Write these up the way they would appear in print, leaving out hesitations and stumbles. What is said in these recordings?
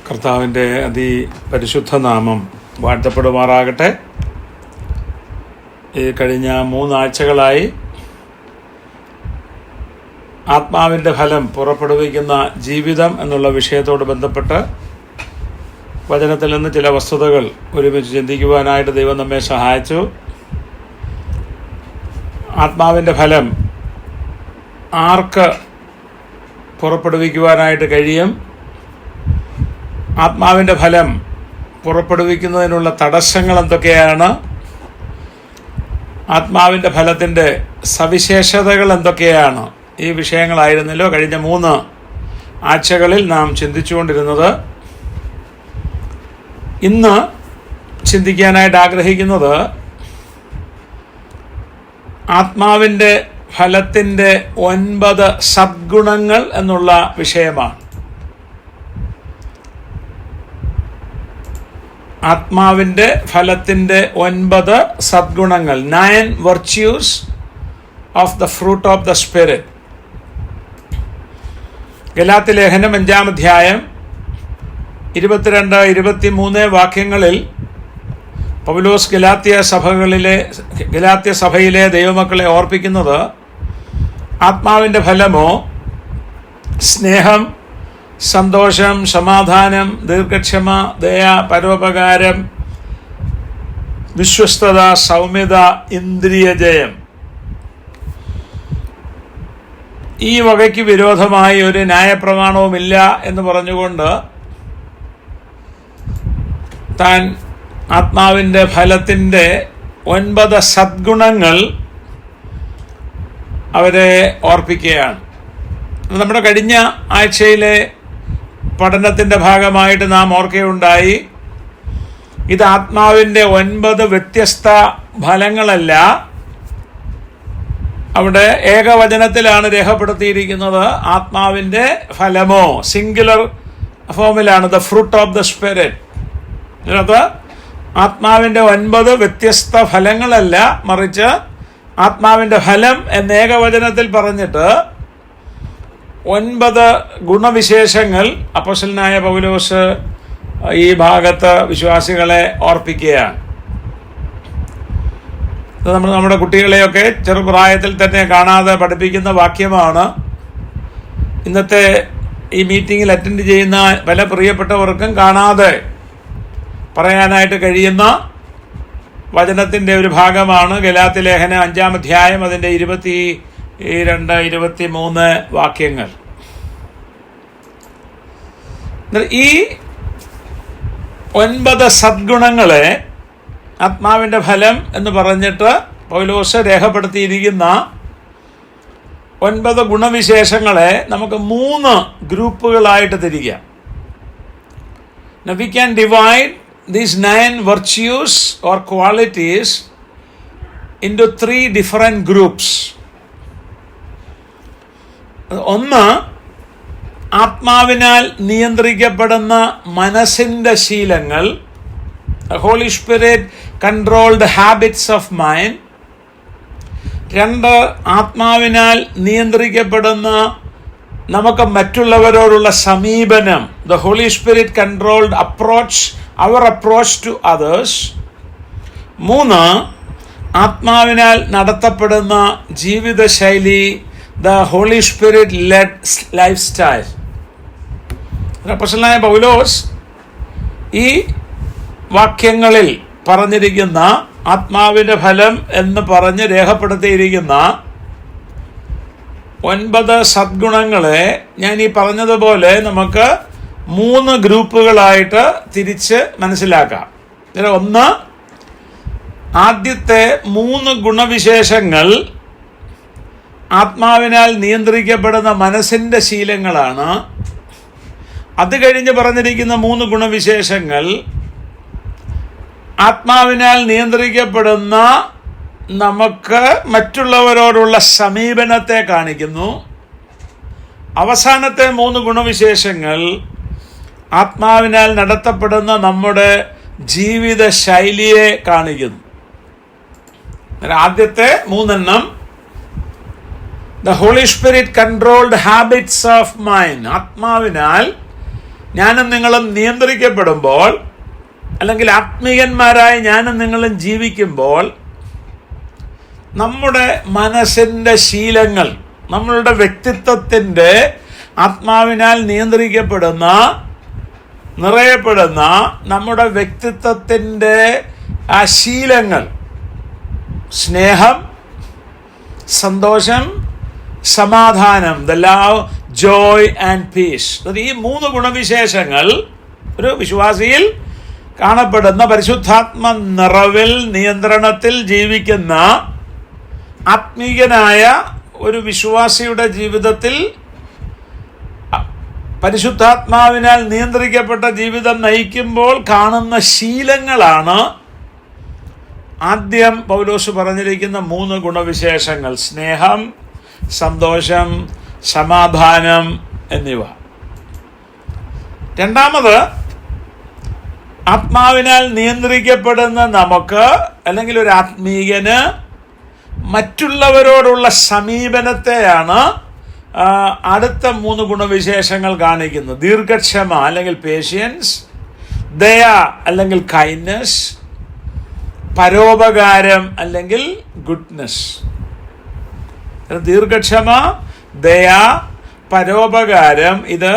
കർത്താവിൻ്റെ അതിപരിശുദ്ധ നാമം വാഴ്ത്തപ്പെടുമാറാകട്ടെ. ഈ കഴിഞ്ഞ 3 ആഴ്ചകളായി ആത്മാവിൻ്റെ ഫലം പുറപ്പെടുവിക്കുന്ന ജീവിതം എന്നുള്ള വിഷയത്തോട് ബന്ധപ്പെട്ട് വചനത്തിൽ നിന്ന് ചില വസ്തുതകൾ ഒരുമിച്ച് ചിന്തിക്കുവാനായിട്ട് ദൈവം നമ്മെ സഹായിച്ചു. ആത്മാവിൻ്റെ ഫലം ആർക്ക് പുറപ്പെടുവിക്കുവാനായിട്ട് കഴിയും? ആത്മാവിൻ്റെ ഫലം പുറപ്പെടുവിക്കുന്നതിനുള്ള തടസ്സങ്ങൾ എന്തൊക്കെയാണ്? ആത്മാവിൻ്റെ ഫലത്തിൻ്റെ സവിശേഷതകൾ എന്തൊക്കെയാണ്? ഈ വിഷയങ്ങളായിരുന്നല്ലോ കഴിഞ്ഞ 3 ആഴ്ചകളിൽ നാം ചിന്തിച്ചുകൊണ്ടിരുന്നത്. ഇന്ന് ചിന്തിക്കാനായിട്ട് ആഗ്രഹിക്കുന്നത് ആത്മാവിൻ്റെ ഫലത്തിൻ്റെ 9 സദ്ഗുണങ്ങൾ എന്നുള്ള വിഷയമാണ്. ആത്മാവിൻ്റെ ഫലത്തിൻ്റെ 9 സദ്ഗുണങ്ങൾ, 9 virtues of the fruit of the spirit. Galatia ലേഖനം 5-ാം അധ്യായം 22-23 വാക്യങ്ങളിൽ പൗലോസ് ഗലാത്യ സഭയിലെ ദൈവമക്കളെ ഓർപ്പിക്കുന്നത് ആത്മാവിൻ്റെ ഫലമോ സ്നേഹം, സന്തോഷം, സമാധാനം, ദീർഘക്ഷമ, ദയ, പരോപകാരം, വിശ്വസ്തത, സൗമ്യത, ഇന്ദ്രിയജയം. ഈ വകയ്ക്ക് വിരോധമായി ഒരു ന്യായപ്രമാണവുമില്ല എന്ന് പറഞ്ഞുകൊണ്ട് താൻ ആത്മാവിൻ്റെ ഫലത്തിൻ്റെ 9 സദ്ഗുണങ്ങൾ അവരെ ഓർപ്പിക്കുകയാണ്. നമ്മുടെ കഴിഞ്ഞ ആഴ്ചയിലെ പഠനത്തിൻ്റെ ഭാഗമായിട്ട് നാം ഓർക്കുകയുണ്ടായി, ഇത് ആത്മാവിൻ്റെ 9 വ്യത്യസ്ത ഫലങ്ങളല്ല, അവിടെ ഏകവചനത്തിലാണ് രേഖപ്പെടുത്തിയിരിക്കുന്നത്. ആത്മാവിൻ്റെ ഫലമോ സിംഗുലർ ഫോമിലാണ്, the fruit of the spirit. അത് ആത്മാവിൻ്റെ 9 വ്യത്യസ്ത ഫലങ്ങളല്ല, മറിച്ച് ആത്മാവിൻ്റെ ഫലം എന്ന ഏകവചനത്തിൽ പറഞ്ഞിട്ട് 9 ഗുണവിശേഷങ്ങൾ അപ്പോസ്തലനായ പൗലോസ് ഈ ഭാഗത്ത് വിശ്വാസികളെ ഓർപ്പിക്കുകയാണ്. ഇത് നമ്മുടെ കുട്ടികളെയൊക്കെ ചെറുപ്രായത്തിൽ തന്നെ കാണാതെ പഠിപ്പിക്കുന്ന വാക്യമാണ്. ഇന്നത്തെ ഈ മീറ്റിങ്ങിൽ അറ്റൻഡ് ചെയ്യുന്ന പല പ്രിയപ്പെട്ടവർക്കും കാണാതെ പറയാനായിട്ട് കഴിയുന്ന വചനത്തിൻ്റെ ഒരു ഭാഗമാണ് ഗലാത്യ ലേഖനം 5-ാം അധ്യായം അതിൻ്റെ 22-23 വാക്യങ്ങൾ. ഈ 9 സദ്ഗുണങ്ങളെ ആത്മാവിൻ്റെ ഫലം എന്ന് പറഞ്ഞിട്ട് പൗലോസ് രേഖപ്പെടുത്തിയിരിക്കുന്ന 9 ഗുണവിശേഷങ്ങളെ നമുക്ക് 3 ഗ്രൂപ്പുകളായിട്ട് തിരിക്കാം. Now we can divide these 9 virtues or qualities into 3 different groups. ഒന്ന്, ആത്മാവിനാൽ നിയന്ത്രിക്കപ്പെടുന്ന മനസ്സിൻ്റെ ശീലങ്ങൾ, holy spirit controlled habits of mind. 2, ആത്മാവിനാൽ നിയന്ത്രിക്കപ്പെടുന്ന നമുക്ക് മറ്റുള്ളവരോടുള്ള സമീപനം, the holy spirit controlled approach, our approach to others. 3, ആത്മാവിനാൽ നടത്തപ്പെടുന്ന ജീവിതശൈലി, the holy spirit led lifestyle. അപ്പോസ്തലനായ പൗലോസ് ഈ വാക്യങ്ങളിൽ പറഞ്ഞിരിക്കുന്ന ആത്മാവിൻ്റെ ഫലം എന്ന് പറഞ്ഞ് രേഖപ്പെടുത്തിയിരിക്കുന്ന 9 സദ്ഗുണങ്ങളെ ഞാൻ ഈ പറഞ്ഞതുപോലെ നമുക്ക് 3 ഗ്രൂപ്പുകളായിട്ട് തിരിച്ച് മനസ്സിലാക്കാം. ഒന്ന്, ആദ്യത്തെ 3 ഗുണവിശേഷങ്ങൾ ആത്മാവിനാൽ നിയന്ത്രിക്കപ്പെടുന്ന മനസ്സിൻ്റെ ശീലങ്ങളാണ്. അത് കഴിഞ്ഞ് പറഞ്ഞിരിക്കുന്ന 3 ഗുണവിശേഷങ്ങൾ ആത്മാവിനാൽ നിയന്ത്രിക്കപ്പെടുന്ന നമുക്ക് മറ്റുള്ളവരോടുള്ള സമീപനത്തെ കാണിക്കുന്നു. അവസാനത്തെ 3 ഗുണവിശേഷങ്ങൾ ആത്മാവിനാൽ നടത്തപ്പെടുന്ന നമ്മുടെ ജീവിത ശൈലിയെ കാണിക്കുന്നു. ആദ്യത്തെ 3 The Holy Spirit controlled habits of mind. ആത്മാവിനാൽ ഞാനും നിങ്ങളും നിയന്ത്രിക്കപ്പെടുമ്പോൾ, അല്ലെങ്കിൽ ആത്മീയന്മാരായി ഞാനും നിങ്ങളും ജീവിക്കുമ്പോൾ, നമ്മുടെ മനസ്സിൻ്റെ ശീലങ്ങൾ, നമ്മളുടെ വ്യക്തിത്വത്തിൻ്റെ ആത്മാവിനാൽ നിറയപ്പെടുന്ന നമ്മുടെ വ്യക്തിത്വത്തിൻ്റെ ആ ശീലങ്ങൾ, സ്നേഹം, സന്തോഷം, സമാധാനം, the love, Joy and piece, ഈ 3 ഗുണവിശേഷങ്ങൾ ഒരു വിശ്വാസിയിൽ കാണപ്പെടുന്ന, പരിശുദ്ധാത്മ നിറവിൽ നിയന്ത്രണത്തിൽ ജീവിക്കുന്ന ആത്മീയനായ ഒരു വിശ്വാസിയുടെ ജീവിതത്തിൽ പരിശുദ്ധാത്മാവിനാൽ നിയന്ത്രിക്കപ്പെട്ട ജീവിതം നയിക്കുമ്പോൾ കാണുന്ന ശീലങ്ങളാണ് ആദ്യം പൗലോസ് പറഞ്ഞിരിക്കുന്ന 3 ഗുണവിശേഷങ്ങൾ: സ്നേഹം, സന്തോഷം, സമാധാനം എന്നിവ. രണ്ടാമത്, ആത്മാവിനാൽ നിയന്ത്രിക്കപ്പെടുന്ന നമുക്ക്, അല്ലെങ്കിൽ ഒരു ആത്മീയന്, മറ്റുള്ളവരോടുള്ള സമീപനത്തെയാണ് അടുത്ത 3 ഗുണവിശേഷങ്ങൾ കാണിക്കുന്നത്. ദീർഘക്ഷമ അല്ലെങ്കിൽ പേഷ്യൻസ്, ദയ അല്ലെങ്കിൽ കൈൻഡ്നസ്, പരോപകാരം അല്ലെങ്കിൽ ഗുഡ്നസ്. ദീർഘക്ഷമ, ദയ, പരോപകാരം, ഇത്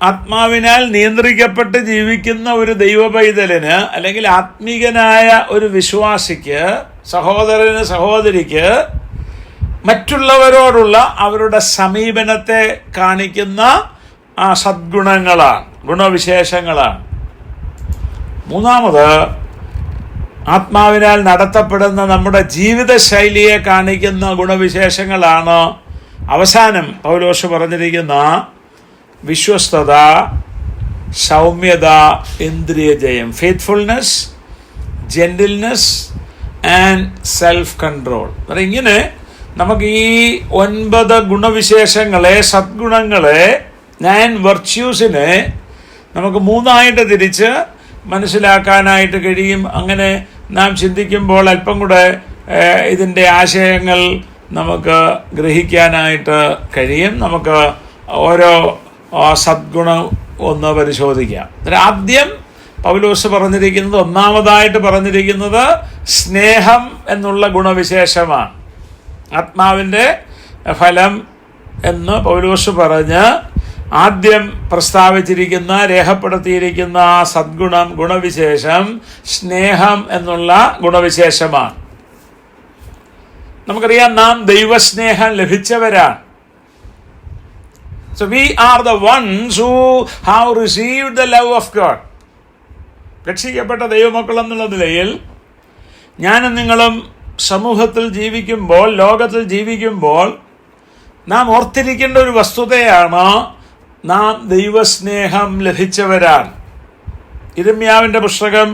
ആത്മാവിനാൽ നിയന്ത്രിക്കപ്പെട്ട് ജീവിക്കുന്ന ഒരു ദൈവ പൈതലിന്, അല്ലെങ്കിൽ ആത്മീകനായ ഒരു വിശ്വാസിക്ക്, സഹോദരന്, സഹോദരിക്ക് മറ്റുള്ളവരോടുള്ള അവരുടെ സമീപനത്തെ കാണിക്കുന്ന ആ സദ്ഗുണങ്ങളാണ്, ഗുണവിശേഷങ്ങളാണ്. മൂന്നാമത്, ആത്മാവിനാൽ നടത്തപ്പെടുന്ന നമ്മുടെ ജീവിതശൈലിയെ കാണിക്കുന്ന ഗുണവിശേഷങ്ങളാണ് അവസാനം പൗലോസ് പറഞ്ഞിരിക്കുന്ന വിശ്വസ്തത, സൗമ്യത, ഇന്ദ്രിയജയം, faithfulness, gentleness and self control. ഇങ്ങനെ നമുക്ക് ഈ 9 ഗുണവിശേഷങ്ങളെ, സദ്ഗുണങ്ങളെ, 9 വെർച്യൂസിനെ നമുക്ക് 3ആയിട്ട് തിരിച്ച് മനസ്സിലാക്കാനായിട്ട് കഴിയും. അങ്ങനെ നാം ചിന്തിക്കുമ്പോൾ അല്പം കൂടെ ഇതിൻ്റെ ആശയങ്ങൾ നമുക്ക് ഗ്രഹിക്കാനായിട്ട് കഴിയും. നമുക്ക് ഓരോ സദ്ഗുണം ഒന്ന് പരിശോധിക്കാം. ആദ്യം പൗലോസ് പറഞ്ഞിരിക്കുന്നത്, ഒന്നാമതായിട്ട് പറഞ്ഞിരിക്കുന്നത് സ്നേഹം എന്നുള്ള ഗുണവിശേഷമാണ്. ആത്മാവിൻ്റെ ഫലം എന്ന് പൗലോസ് പറഞ്ഞ് ആദ്യം പ്രസ്താവിച്ചിരിക്കുന്ന, രേഖപ്പെടുത്തിയിരിക്കുന്ന സദ്ഗുണം, ഗുണവിശേഷം സ്നേഹം എന്നുള്ള ഗുണവിശേഷമാണ്. നമുക്കറിയാം, നാം ദൈവസ്നേഹം ലഭിച്ചവരാണ്. So we are the ones who have received the love of God. രക്ഷിക്കപ്പെട്ട ദൈവമക്കൾ എന്നുള്ള നിലയിൽ ഞാനും നിങ്ങളും സമൂഹത്തിൽ ജീവിക്കുമ്പോൾ, ലോകത്തിൽ ജീവിക്കുമ്പോൾ നാം ഓർത്തിരിക്കേണ്ട ഒരു വസ്തുതയാണ്, നാം ദൈവസ്നേഹം ലഭിച്ചവരാണ്. യിരെമ്യാവിൻ്റെ പുസ്തകം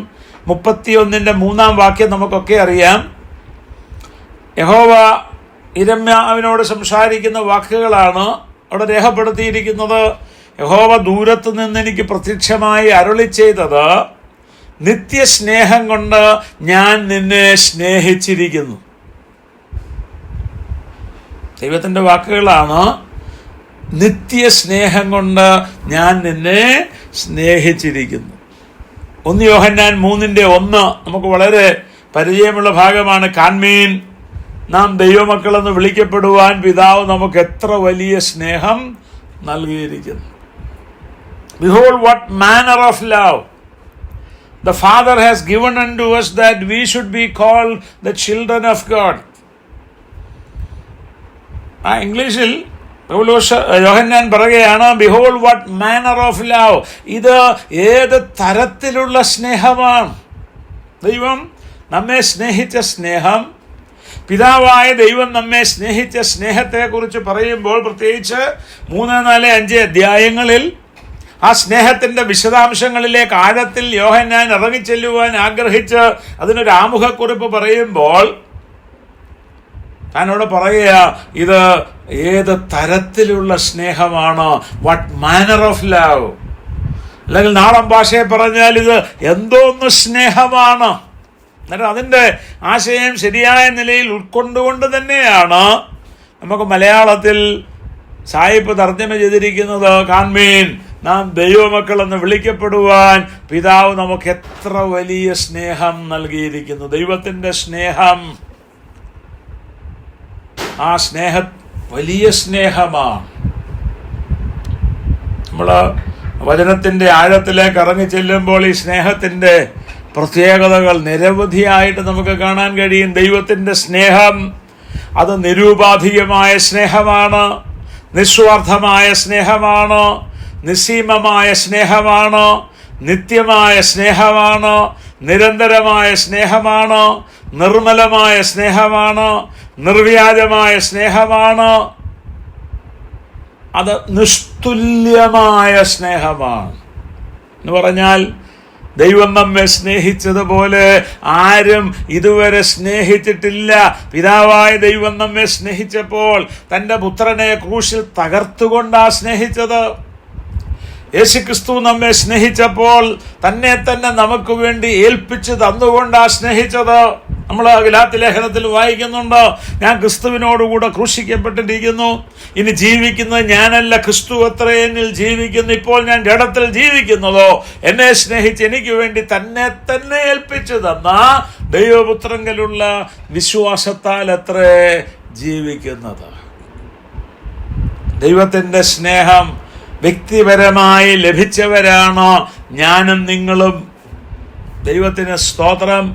31:3 നമുക്കൊക്കെ അറിയാം. യഹോവ യിരെമ്യാവിനോട് സംസാരിക്കുന്ന വാക്കുകളാണ് അവിടെ രേഖപ്പെടുത്തിയിരിക്കുന്നത്. യഹോവ ദൂരത്ത് നിന്ന് എനിക്ക് പ്രത്യക്ഷമായി അരുളി ചെയ്തത്, നിത്യസ്നേഹം കൊണ്ട് ഞാൻ നിന്നെ സ്നേഹിച്ചിരിക്കുന്നു. ദൈവത്തിൻ്റെ വാക്കുകളാണ്, നിത്യസ്നേഹം കൊണ്ട് ഞാൻ നിന്നെ സ്നേഹിച്ചിരിക്കുന്നു. 1 യോഹന്നാൻ 3:1 നമുക്ക് വളരെ പരിചയമുള്ള ഭാഗമാണ്. കാൺമീൻ, നാം ദൈവമക്കളെന്ന് വിളിക്കപ്പെടുവാൻ പിതാവ് നമുക്ക് എത്ര വലിയ സ്നേഹം നൽകിയിരിക്കുന്നു. Behold what manner of love the Father has given unto us, that we should be called the children of God. ഇംഗ്ലീഷിൽ യോഹന്നാൻ പറയുകയാണ്, behold what manner of love. ഇത് ഏത് തരത്തിലുള്ള സ്നേഹമാണ്. ദൈവം നമ്മെ സ്നേഹിച്ച സ്നേഹം, പിതാവായ ദൈവം നമ്മെ സ്നേഹിച്ച സ്നേഹത്തെക്കുറിച്ച് പറയുമ്പോൾ, പ്രത്യേകിച്ച് 3, 4, 5 അധ്യായങ്ങളിൽ ആ സ്നേഹത്തിൻ്റെ വിശദാംശങ്ങളിലേക്ക് ആഴത്തിൽ യോഹന്നാൻ ഇറങ്ങിച്ചെല്ലുവാൻ ആഗ്രഹിച്ച് അതിനൊരു ആമുഖക്കുറിപ്പ് പറയുമ്പോൾ താനോട് പറയുക, ഇത് ഏത് തരത്തിലുള്ള സ്നേഹമാണ്, വാട്ട് മാനർ ഓഫ് ലവ്. അല്ലെങ്കിൽ നാടൻ ഭാഷയെ പറഞ്ഞാൽ ഇത് എന്തോന്ന് സ്നേഹമാണ്. എന്നിട്ട് അതിൻ്റെ ആശയം ശരിയായ നിലയിൽ ഉൾക്കൊണ്ടുകൊണ്ട് തന്നെയാണ് നമുക്ക് മലയാളത്തിൽ സായിപ്പ് തർജ്ജമ ചെയ്തിരിക്കുന്നത്. കാൺമീൻ, നാം ദൈവമക്കളെന്ന് വിളിക്കപ്പെടുവാൻ പിതാവ് നമുക്ക് എത്ര വലിയ സ്നേഹം നൽകിയിരിക്കുന്നു. ദൈവത്തിൻ്റെ സ്നേഹം, ആ വലിയ സ്നേഹമാണ്. നമ്മൾ വചനത്തിൻ്റെ ആഴത്തിലേക്ക് ഇറങ്ങി ചെല്ലുമ്പോൾ ഈ സ്നേഹത്തിൻ്റെ പ്രത്യേകതകൾ നിരവധിയായിട്ട് നമുക്ക് കാണാൻ കഴിയും. ദൈവത്തിൻ്റെ സ്നേഹം അത് നിരുപാധികമായ സ്നേഹമാണ്, നിസ്വാർത്ഥമായ സ്നേഹമാണ്, നിസ്സീമമായ സ്നേഹമാണ്, നിത്യമായ സ്നേഹമാണ്, നിരന്തരമായ സ്നേഹമാണ്, നിർമ്മലമായ സ്നേഹമാണ്, നിർവ്യാജമായ സ്നേഹമാണ്, അത് നിസ്തുല്യമായ സ്നേഹമാണ്. എന്ന് പറഞ്ഞാൽ ദൈവം നമ്മെ സ്നേഹിച്ചതുപോലെ ആരും ഇതുവരെ സ്നേഹിച്ചിട്ടില്ല. പിതാവായ ദൈവം നമ്മെ സ്നേഹിച്ചപ്പോൾ തൻ്റെ പുത്രനെ ക്രൂശിൽ തകർത്തുകൊണ്ടാണ് സ്നേഹിച്ചത്. യേശുക്രിസ്തു നമ്മെ സ്നേഹിച്ചപ്പോൾ തന്നെ നമുക്ക് വേണ്ടി ഏൽപ്പിച്ച് തന്നുകൊണ്ടാണ് സ്നേഹിച്ചത്. നമ്മൾ ഗലാത്യ ലേഖനത്തിൽ വായിക്കുന്നുണ്ട്, ഞാൻ ക്രിസ്തുവിനോടുകൂടെ ക്രൂശിക്കപ്പെട്ടിരിക്കുന്നു, ഇനി ജീവിക്കുന്നത് ഞാനല്ല, ക്രിസ്തു അത്രേ എന്നിൽ ജീവിക്കുന്നു. ഇപ്പോൾ ഞാൻ ജഡത്തിൽ ജീവിക്കുന്നതോ എന്നെ സ്നേഹിച്ച് എനിക്ക് വേണ്ടി തന്നെ ഏൽപ്പിച്ചു തന്ന ദൈവപുത്രങ്കലുള്ള വിശ്വാസത്താൽ അത്രേ ജീവിക്കുന്നത്. ദൈവത്തിൻ്റെ സ്നേഹം വ്യക്തിപരമായി ലഭിച്ചവരാണ് ഞാനും നിങ്ങളും. ദൈവത്തിന് സ്തോത്രം.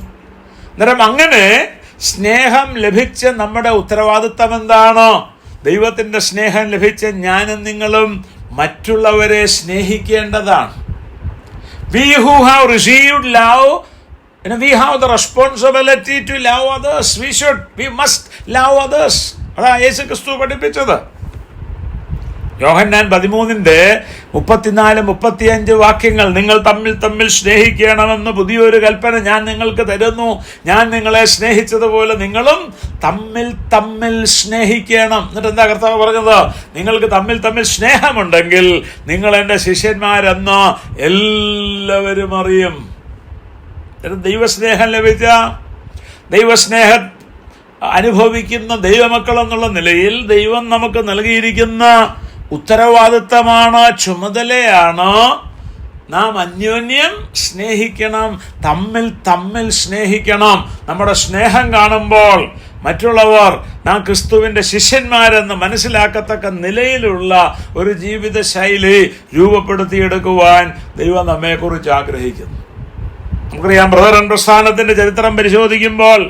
അന്നേരം അങ്ങനെ സ്നേഹം ലഭിച്ച നമ്മുടെ ഉത്തരവാദിത്തം എന്താണ്? ദൈവത്തിൻ്റെ സ്നേഹം ലഭിച്ച ഞാനും നിങ്ങളും മറ്റുള്ളവരെ സ്നേഹിക്കേണ്ടതാണ്. We who have received love, we have the responsibility to love others. We must love others. അതാ യേശു ക്രിസ്തു പഠിപ്പിച്ചത്. യോഹന്നാൻ 13:34-35 വാക്യങ്ങൾ, നിങ്ങൾ തമ്മിൽ സ്നേഹിക്കണമെന്ന് പുതിയൊരു കൽപ്പന ഞാൻ നിങ്ങൾക്ക് തരുന്നു, ഞാൻ നിങ്ങളെ സ്നേഹിച്ചതുപോലെ നിങ്ങളും തമ്മിൽ സ്നേഹിക്കണം. എന്നിട്ട് എന്താ കർത്താവ് പറഞ്ഞത്? നിങ്ങൾക്ക് തമ്മിൽ സ്നേഹമുണ്ടെങ്കിൽ നിങ്ങൾ എൻ്റെ ശിഷ്യന്മാരെന്ന് എല്ലാവരും അറിയും. ദൈവസ്നേഹം ലഭിച്ച, ദൈവസ്നേഹം അനുഭവിക്കുന്ന ദൈവമക്കൾ എന്നുള്ള നിലയിൽ ദൈവം നമുക്ക് നൽകിയിരിക്കുന്ന ഉത്തരവാദിത്തമാണ്, ചുമതലയാണ്. നാം അന്യോന്യം സ്നേഹിക്കണം, തമ്മിൽ സ്നേഹിക്കണം. നമ്മുടെ സ്നേഹം കാണുമ്പോൾ മറ്റുള്ളവർ നാം ക്രിസ്തുവിൻ്റെ ശിഷ്യന്മാരെന്ന് മനസ്സിലാക്കത്തക്ക നിലയിലുള്ള ഒരു ജീവിത ശൈലി രൂപപ്പെടുത്തിയെടുക്കുവാൻ ദൈവം നമ്മെക്കുറിച്ച് ആഗ്രഹിക്കുന്നു. നമുക്കറിയാം, ബ്രദറൻ പ്രസ്ഥാനത്തിൻ്റെ ചരിത്രം പരിശോധിക്കുമ്പോൾ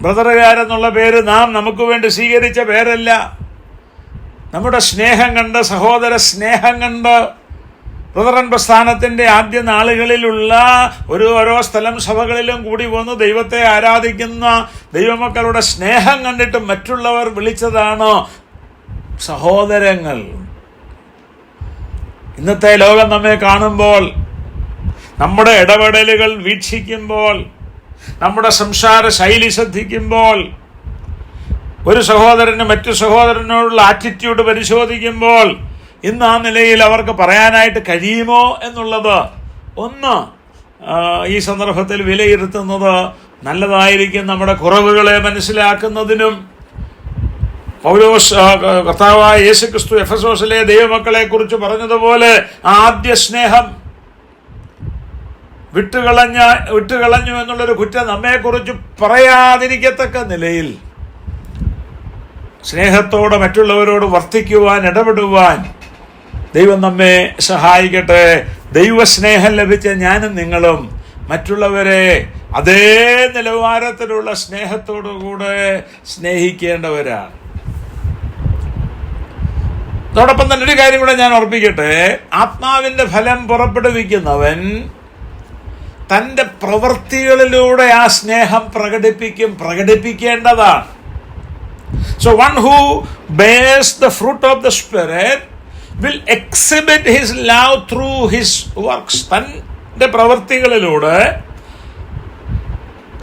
ബ്രദറുകാരെന്നുള്ള പേര് നാം നമുക്ക് വേണ്ടി സ്വീകരിച്ച പേരല്ല. നമ്മുടെ സ്നേഹം കണ്ട്, സഹോദര സ്നേഹം കണ്ട്, ബ്രദറൻ പ്രസ്ഥാനത്തിൻ്റെ ആദ്യ നാളുകളിലുള്ള ഓരോ സ്ഥലം സഭകളിലും കൂടി വന്ന് ദൈവത്തെ ആരാധിക്കുന്ന ദൈവമക്കളുടെ സ്നേഹം കണ്ടിട്ട് മറ്റുള്ളവർ വിളിച്ചതാണ് സഹോദരങ്ങൾ. ഇന്നത്തെ ലോകം നമ്മെ കാണുമ്പോൾ, നമ്മുടെ ഇടപെടലുകൾ വീക്ഷിക്കുമ്പോൾ, നമ്മുടെ സംസാര ശൈലി ശ്രദ്ധിക്കുമ്പോൾ, ഒരു സഹോദരന് മറ്റു സഹോദരനോടുള്ള ആറ്റിറ്റ്യൂഡ് പരിശോധിക്കുമ്പോൾ ഇന്ന് ആ നിലയിൽ അവർക്ക് പറയാനായിട്ട് കഴിയുമോ എന്നുള്ളത് ഒന്ന് ഈ സന്ദർഭത്തിൽ വിലയിരുത്തുന്നത് നല്ലതായിരിക്കും. നമ്മുടെ കുറവുകളെ മനസ്സിലാക്കുന്നതിനും പൗലോസ് കർത്താവായ യേശുക്രിസ്തു എഫെസോസിലെ ദൈവമക്കളെ കുറിച്ച് പറഞ്ഞതുപോലെ ആദ്യ സ്നേഹം വിട്ടുകളഞ്ഞു എന്നുള്ളൊരു കുറ്റം നമ്മെക്കുറിച്ച് പറയാതിരിക്കത്തക്ക നിലയിൽ സ്നേഹത്തോടെ മറ്റുള്ളവരോട് വർത്തിക്കുവാൻ, ഇടപെടുവാൻ ദൈവം നമ്മെ സഹായിക്കട്ടെ. ദൈവസ്നേഹം ലഭിച്ച ഞാനും നിങ്ങളും മറ്റുള്ളവരെ അതേ നിലവാരത്തിലുള്ള സ്നേഹത്തോടുകൂടെ സ്നേഹിക്കേണ്ടവരാണ്. അതോടൊപ്പം തന്നെ ഒരു കാര്യം കൂടെ ഞാൻ ഓർപ്പിക്കട്ടെ. ആത്മാവിൻ്റെ ഫലം പുറപ്പെടുവിക്കുന്നവൻ തൻ്റെ പ്രവൃത്തികളിലൂടെ ആ സ്നേഹം പ്രകടിപ്പിക്കേണ്ടതാണ്. So one who bears the fruit of the Spirit will exhibit his love through his works. തൻ്റെ പ്രവൃത്തികളിലൂടെ,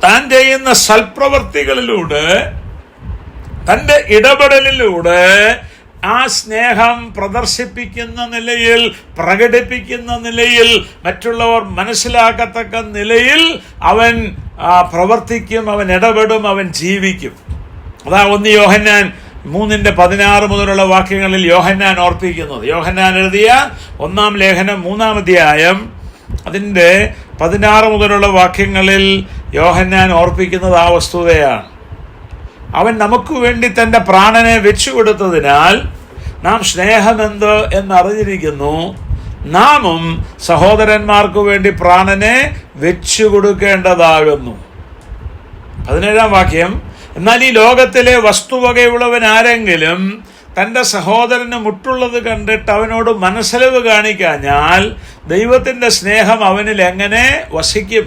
താൻ ചെയ്യുന്ന സൽപ്രവൃത്തികളിലൂടെ, തൻ്റെ ഇടപെടലിലൂടെ ആ സ്നേഹം പ്രദർശിപ്പിക്കുന്ന നിലയിൽ, പ്രകടിപ്പിക്കുന്ന നിലയിൽ, മറ്റുള്ളവർ മനസ്സിലാക്കത്തക്ക നിലയിൽ അവൻ പ്രവർത്തിക്കും, അവൻ ഇടപെടും, അവൻ ജീവിക്കും. അതാ 1 യോഹന്നാൻ 3:16 മുതലുള്ള വാക്യങ്ങളിൽ യോഹന്നാൻ ഓർപ്പിക്കുന്നത്. യോഹന്നാൻ എഴുതിയ 1-ാം ലേഖനം 3-ാം അധ്യായം അതിൻ്റെ 16 മുതലുള്ള വാക്യങ്ങളിൽ യോഹന്നാൻ ഓർപ്പിക്കുന്നത് ആ വസ്തുതയാണ്. അവൻ നമുക്ക് വേണ്ടി തൻ്റെ പ്രാണനെ വെച്ചുകൊടുത്തതിനാൽ നാം സ്നേഹമെന്ത് എന്നറിഞ്ഞിരിക്കുന്നു. നാമും സഹോദരന്മാർക്ക് വേണ്ടി പ്രാണനെ വെച്ചു കൊടുക്കേണ്ടതാകുന്നു. 17-ാം വാക്യം, എന്നാൽ ഈ ലോകത്തിലെ വസ്തുവകയുള്ളവൻ ആരെങ്കിലും തൻ്റെ സഹോദരന് മുട്ടുള്ളത് കണ്ടിട്ട് അവനോട് മനസ്സലിവ് കാണിക്കാഞ്ഞാൽ ദൈവത്തിൻ്റെ സ്നേഹം അവനിൽ എങ്ങനെ വസിക്കും?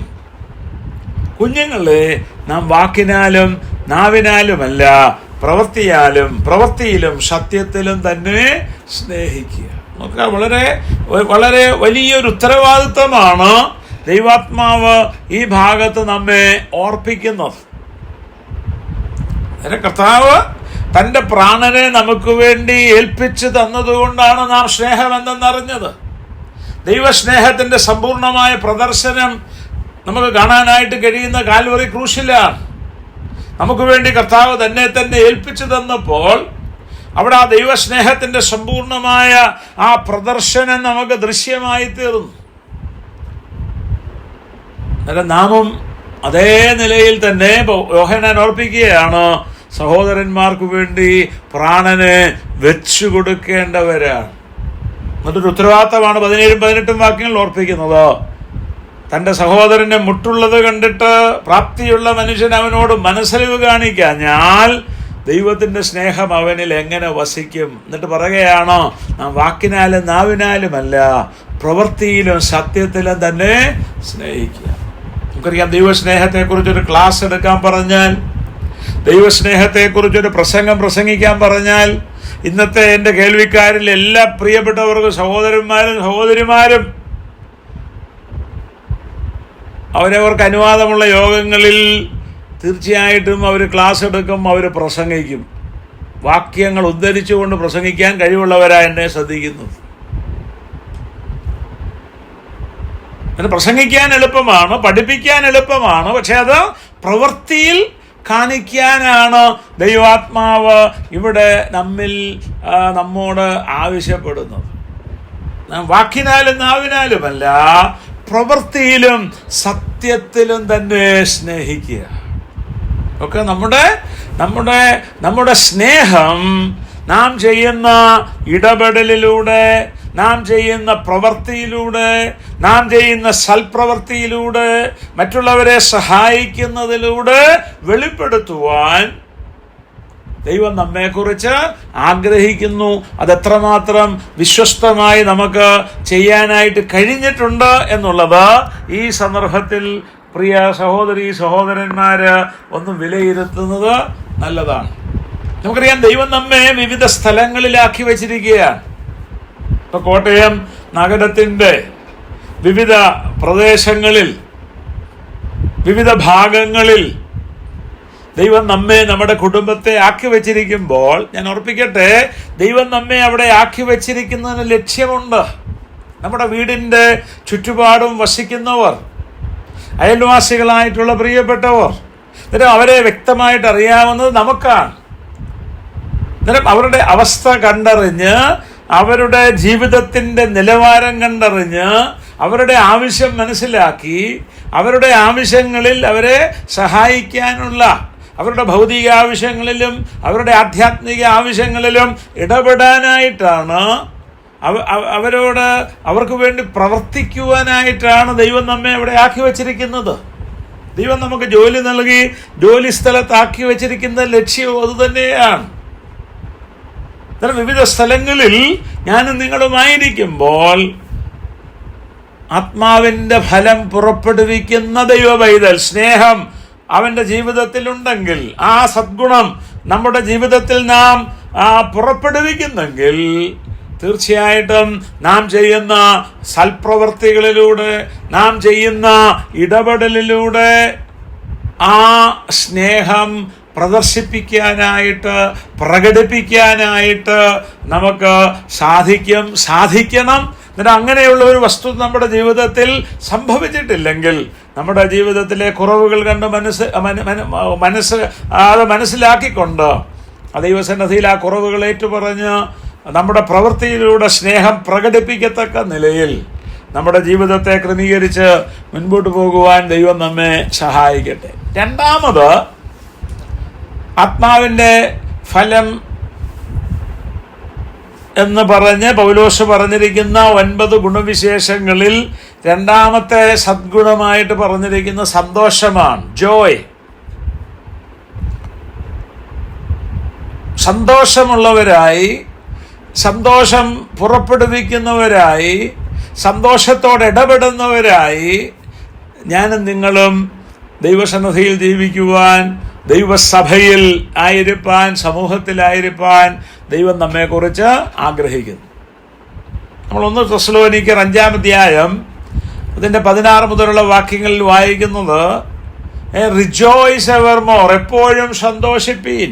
കുഞ്ഞുങ്ങളെ, നാം വാക്കിനാലും നാവിനാലുമല്ല പ്രവൃത്തിയിലും സത്യത്തിലും തന്നെ സ്നേഹിക്കുക. നമുക്ക് വളരെ വളരെ വലിയൊരു ഉത്തരവാദിത്വമാണ് ദൈവാത്മാവ് ഈ ഭാഗത്ത് നമ്മെ ഓർപ്പിക്കുന്നത്. കർത്താവ് തൻ്റെ പ്രാണനെ നമുക്ക് വേണ്ടി ഏൽപ്പിച്ചു തന്നതുകൊണ്ടാണ് നാം സ്നേഹമെന്തെന്നറിഞ്ഞത്. ദൈവസ്നേഹത്തിൻ്റെ സമ്പൂർണമായ പ്രദർശനം നമുക്ക് കാണാനായിട്ട് കഴിയുന്ന കാൽവറി ക്രൂശിലാണ്. നമുക്ക് വേണ്ടി കർത്താവ് തന്നെ ഏൽപ്പിച്ചു തന്നപ്പോൾ അവിടെ ആ ദൈവസ്നേഹത്തിൻ്റെ സമ്പൂർണമായ ആ പ്രദർശനം നമുക്ക് ദൃശ്യമായി തീർന്നു. അന്നേരം നാമും അതേ നിലയിൽ തന്നെ യോഹന്നാൻ ഓർപ്പിക്കുകയാണ്, സഹോദരന്മാർക്ക് വേണ്ടി പ്രാണനെ വെച്ചു കൊടുക്കേണ്ടവരാണ്. എന്നിട്ടൊരു ഉത്തരവാദിത്തമാണ് 17-18 വാക്യങ്ങൾ ഓർപ്പിക്കുന്നത്. തൻ്റെ സഹോദരനെ മുട്ടുള്ളത് കണ്ടിട്ട് പ്രാപ്തിയുള്ള മനുഷ്യൻ അവനോട് മനസ്സലിവ് കാണിക്കാഞ്ഞാൽ ദൈവത്തിൻ്റെ സ്നേഹം അവനിൽ എങ്ങനെ വസിക്കും? എന്നിട്ട് പറയുകയാണോ, നാം വാക്കിനാലും നാവിനാലുമല്ല പ്രവൃത്തിയിലും സത്യത്തിലും തന്നെ സ്നേഹിക്കുക. നമുക്കറിയാം, ദൈവസ്നേഹത്തെക്കുറിച്ചൊരു ക്ലാസ് എടുക്കാൻ പറഞ്ഞാൽ, ദൈവസ്നേഹത്തെക്കുറിച്ചൊരു പ്രസംഗിക്കാൻ പറഞ്ഞാൽ, ഇന്നത്തെ എൻ്റെ കേൾവിക്കാരിൽ എല്ലാ പ്രിയപ്പെട്ടവർക്കും സഹോദരന്മാരും സഹോദരിമാരും അവരവർക്ക് അനുവാദമുള്ള യോഗങ്ങളിൽ തീർച്ചയായിട്ടും അവർ ക്ലാസ് എടുക്കും, അവർ പ്രസംഗിക്കും. വാക്യങ്ങൾ ഉദ്ധരിച്ചുകൊണ്ട് പ്രസംഗിക്കാൻ കഴിവുള്ളവരാണ് എന്നെ ശ്രദ്ധിക്കുന്നത്. അത് പ്രസംഗിക്കാൻ എളുപ്പമാണ്, പഠിപ്പിക്കാൻ എളുപ്പമാണ്, പക്ഷെ അത് പ്രവൃത്തിയിൽ കാണിക്കാനാണ് ദൈവാത്മാവ് ഇവിടെ നമ്മോട് ആവശ്യപ്പെടുന്നത്. വാക്കിനാലും നാവിനാലുമല്ല പ്രവൃത്തിയിലും സത്യത്തിലും തന്നെ സ്നേഹിക്കുക. ഒക്കെ നമ്മുടെ സ്നേഹം നാം ചെയ്യുന്ന ഇടപെടലിലൂടെ, നാം ചെയ്യുന്ന പ്രവൃത്തിയിലൂടെ, നാം ചെയ്യുന്ന സൽപ്രവൃത്തിയിലൂടെ, മറ്റുള്ളവരെ സഹായിക്കുന്നതിലൂടെ വെളിപ്പെടുത്തുവാൻ ദൈവം നമ്മെക്കുറിച്ച് ആഗ്രഹിക്കുന്നു. അതെത്രമാത്രം വിശ്വസ്തമായി നമുക്ക് ചെയ്യാനായിട്ട് കഴിഞ്ഞിട്ടുണ്ട് എന്നുള്ളത് ഈ സന്ദർഭത്തിൽ പ്രിയ സഹോദരന്മാര് ഒന്ന് വിലയിരുത്തുന്നത് നല്ലതാണ്. നമുക്കറിയാം, ദൈവം നമ്മെ വിവിധ സ്ഥലങ്ങളിലാക്കി വച്ചിരിക്കുകയാണ്. ഇപ്പൊ കോട്ടയം നഗരത്തിൻ്റെ വിവിധ പ്രദേശങ്ങളിൽ, വിവിധ ഭാഗങ്ങളിൽ ദൈവം നമ്മെ, നമ്മുടെ കുടുംബത്തെ ആക്കി വച്ചിരിക്കുമ്പോൾ, ഞാൻ ഓർപ്പിക്കട്ടെ, ദൈവം നമ്മെ അവിടെ ആക്കി വച്ചിരിക്കുന്നതിന് ലക്ഷ്യമുണ്ട്. നമ്മുടെ വീടിൻ്റെ ചുറ്റുപാടും വസിക്കുന്നവർ, അയൽവാസികളായിട്ടുള്ള പ്രിയപ്പെട്ടവർ, അന്നേരം അവരെ വ്യക്തമായിട്ട് അറിയാവുന്നത് നമുക്കാണ്. അന്നേരം അവരുടെ അവസ്ഥ കണ്ടറിഞ്ഞ്, അവരുടെ ജീവിതത്തിൻ്റെ നിലവാരം കണ്ടറിഞ്ഞ്, അവരുടെ ആവശ്യം മനസ്സിലാക്കി, അവരുടെ ആവശ്യങ്ങളിൽ അവരെ സഹായിക്കാനുള്ള, അവരുടെ ഭൗതിക ആവശ്യങ്ങളിലും അവരുടെ ആധ്യാത്മിക ആവശ്യങ്ങളിലും ഇടപെടാനായിട്ടാണ്, അവർക്ക് വേണ്ടി പ്രവർത്തിക്കുവാനായിട്ടാണ് ദൈവം നമ്മെ അവിടെ ആക്കി വച്ചിരിക്കുന്നത്. ദൈവം നമുക്ക് ജോലി നൽകി ജോലി സ്ഥലത്താക്കി വച്ചിരിക്കുന്ന ലക്ഷ്യവും അതുതന്നെയാണ്. വിവിധ സ്ഥലങ്ങളിൽ ഞാനും നിങ്ങളുമായിരിക്കുമ്പോൾ ആത്മാവിൻ്റെ ഫലം പുറപ്പെടുവിക്കുന്ന ദൈവ പൈതൽ, സ്നേഹം അവൻ്റെ ജീവിതത്തിലുണ്ടെങ്കിൽ, ആ സദ്ഗുണം നമ്മുടെ ജീവിതത്തിൽ നാം പുറപ്പെടുവിക്കുന്നെങ്കിൽ, തീർച്ചയായിട്ടും നാം ചെയ്യുന്ന സൽപ്രവർത്തികളിലൂടെ, നാം ചെയ്യുന്ന ഇടപെടലിലൂടെ ആ സ്നേഹം പ്രകടിപ്പിക്കാനായിട്ട് നമുക്ക് സാധിക്കണം. എന്നിട്ട് അങ്ങനെയുള്ള ഒരു വസ്തു നമ്മുടെ ജീവിതത്തിൽ സംഭവിച്ചിട്ടില്ലെങ്കിൽ, നമ്മുടെ ജീവിതത്തിലെ കുറവുകൾ കണ്ട് മനസ്സിലാക്കിക്കൊണ്ട് ദൈവസന്നിധിയിൽ ആ കുറവുകൾ ഏറ്റുപറഞ്ഞ് നമ്മുടെ പ്രവൃത്തിയിലൂടെ സ്നേഹം പ്രകടിപ്പിക്കത്തക്ക നിലയിൽ നമ്മുടെ ജീവിതത്തെ ക്രമീകരിച്ച് മുൻപോട്ട് പോകുവാൻ ദൈവം നമ്മെ സഹായിക്കട്ടെ. രണ്ടാമത്, ആത്മാവിൻ്റെ ഫലം എന്ന് പറഞ്ഞ് പൗലോസ് പറഞ്ഞിരിക്കുന്ന 9 ഗുണവിശേഷങ്ങളിൽ രണ്ടാമത്തെ സദ്ഗുണമായിട്ട് പറഞ്ഞിരിക്കുന്ന സന്തോഷമാണ്, ജോയ്. സന്തോഷമുള്ളവരായി, സന്തോഷം പുറപ്പെടുവിക്കുന്നവരായി, സന്തോഷത്തോടെ ഇടപെടുന്നവരായി ഞാനും നിങ്ങളും ദൈവസന്നിധിയിൽ ജീവിക്കുവാൻ, ദൈവസഭയിൽ ആയിരിക്കാൻ, സമൂഹത്തിലായിരിക്കാൻ ദൈവം നമ്മെക്കുറിച്ച് ആഗ്രഹിക്കുന്നു. നമ്മൾ 1 തെസ്സലോനിക്കർ 5-ാം അധ്യായം അതിൻ്റെ 16 മുതലുള്ള വാക്യങ്ങളിൽ വായിക്കുന്നത്, റിജോയ്സ് എവർമോർ, എപ്പോഴും സന്തോഷിപ്പീൻ.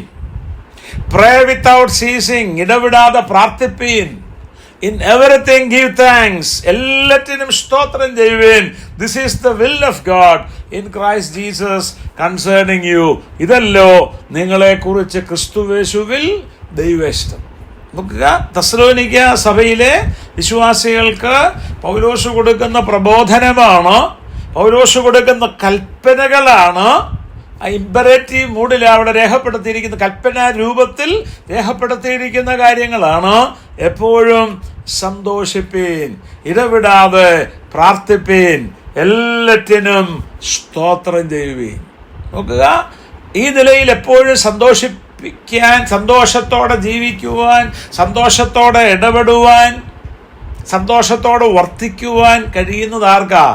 പ്രേ വിത്തൗട്ട് സീസിങ്, ഇടവിടാതെ പ്രാർത്ഥിപ്പീൻ. ഇൻ എവറിത്തിങ് ഗീവ് താങ്ക്സ്, എല്ലാറ്റിനും സ്തോത്രം ചെയ്യുവീൻ. This is the will of God in Christ Jesus concerning you. ഇതല്ലോ നിങ്ങളെക്കുറിച്ച് ക്രിസ്തുയേശുവിൽ ദൈവേഷ്ടം. നോക്കുക, തെസ്സലോനിക്ക സഭയിലെ വിശ്വാസികൾക്ക് പൗലോസ് കൊടുക്കുന്ന പ്രബോധനമാണ്, പൗലോസ് കൊടുക്കുന്ന കൽപ്പനകളാണ്. ഇമ്പറേറ്റീവ് മൂഡിൽ അവിടെ രേഖപ്പെടുത്തിയിരിക്കുന്ന, കൽപ്പന രൂപത്തിൽ രേഖപ്പെടുത്തിയിരിക്കുന്ന കാര്യങ്ങളാണ്. എപ്പോഴും സന്തോഷിപ്പീൻ, ഇടവിടാതെ പ്രാർത്ഥിപ്പീൻ, എല്ലാറ്റിനും സ്തോത്രം ചെയ്യുവീൻ. നോക്കുക, ഈ നിലയിൽ എപ്പോഴും സന്തോഷിപ്പിക്കാൻ, സന്തോഷത്തോടെ ജീവിക്കുവാൻ, സന്തോഷത്തോടെ ഇടപെടുവാൻ, സന്തോഷത്തോടെ വർത്തിക്കുവാൻ കഴിയുന്നത് ആർക്കാ?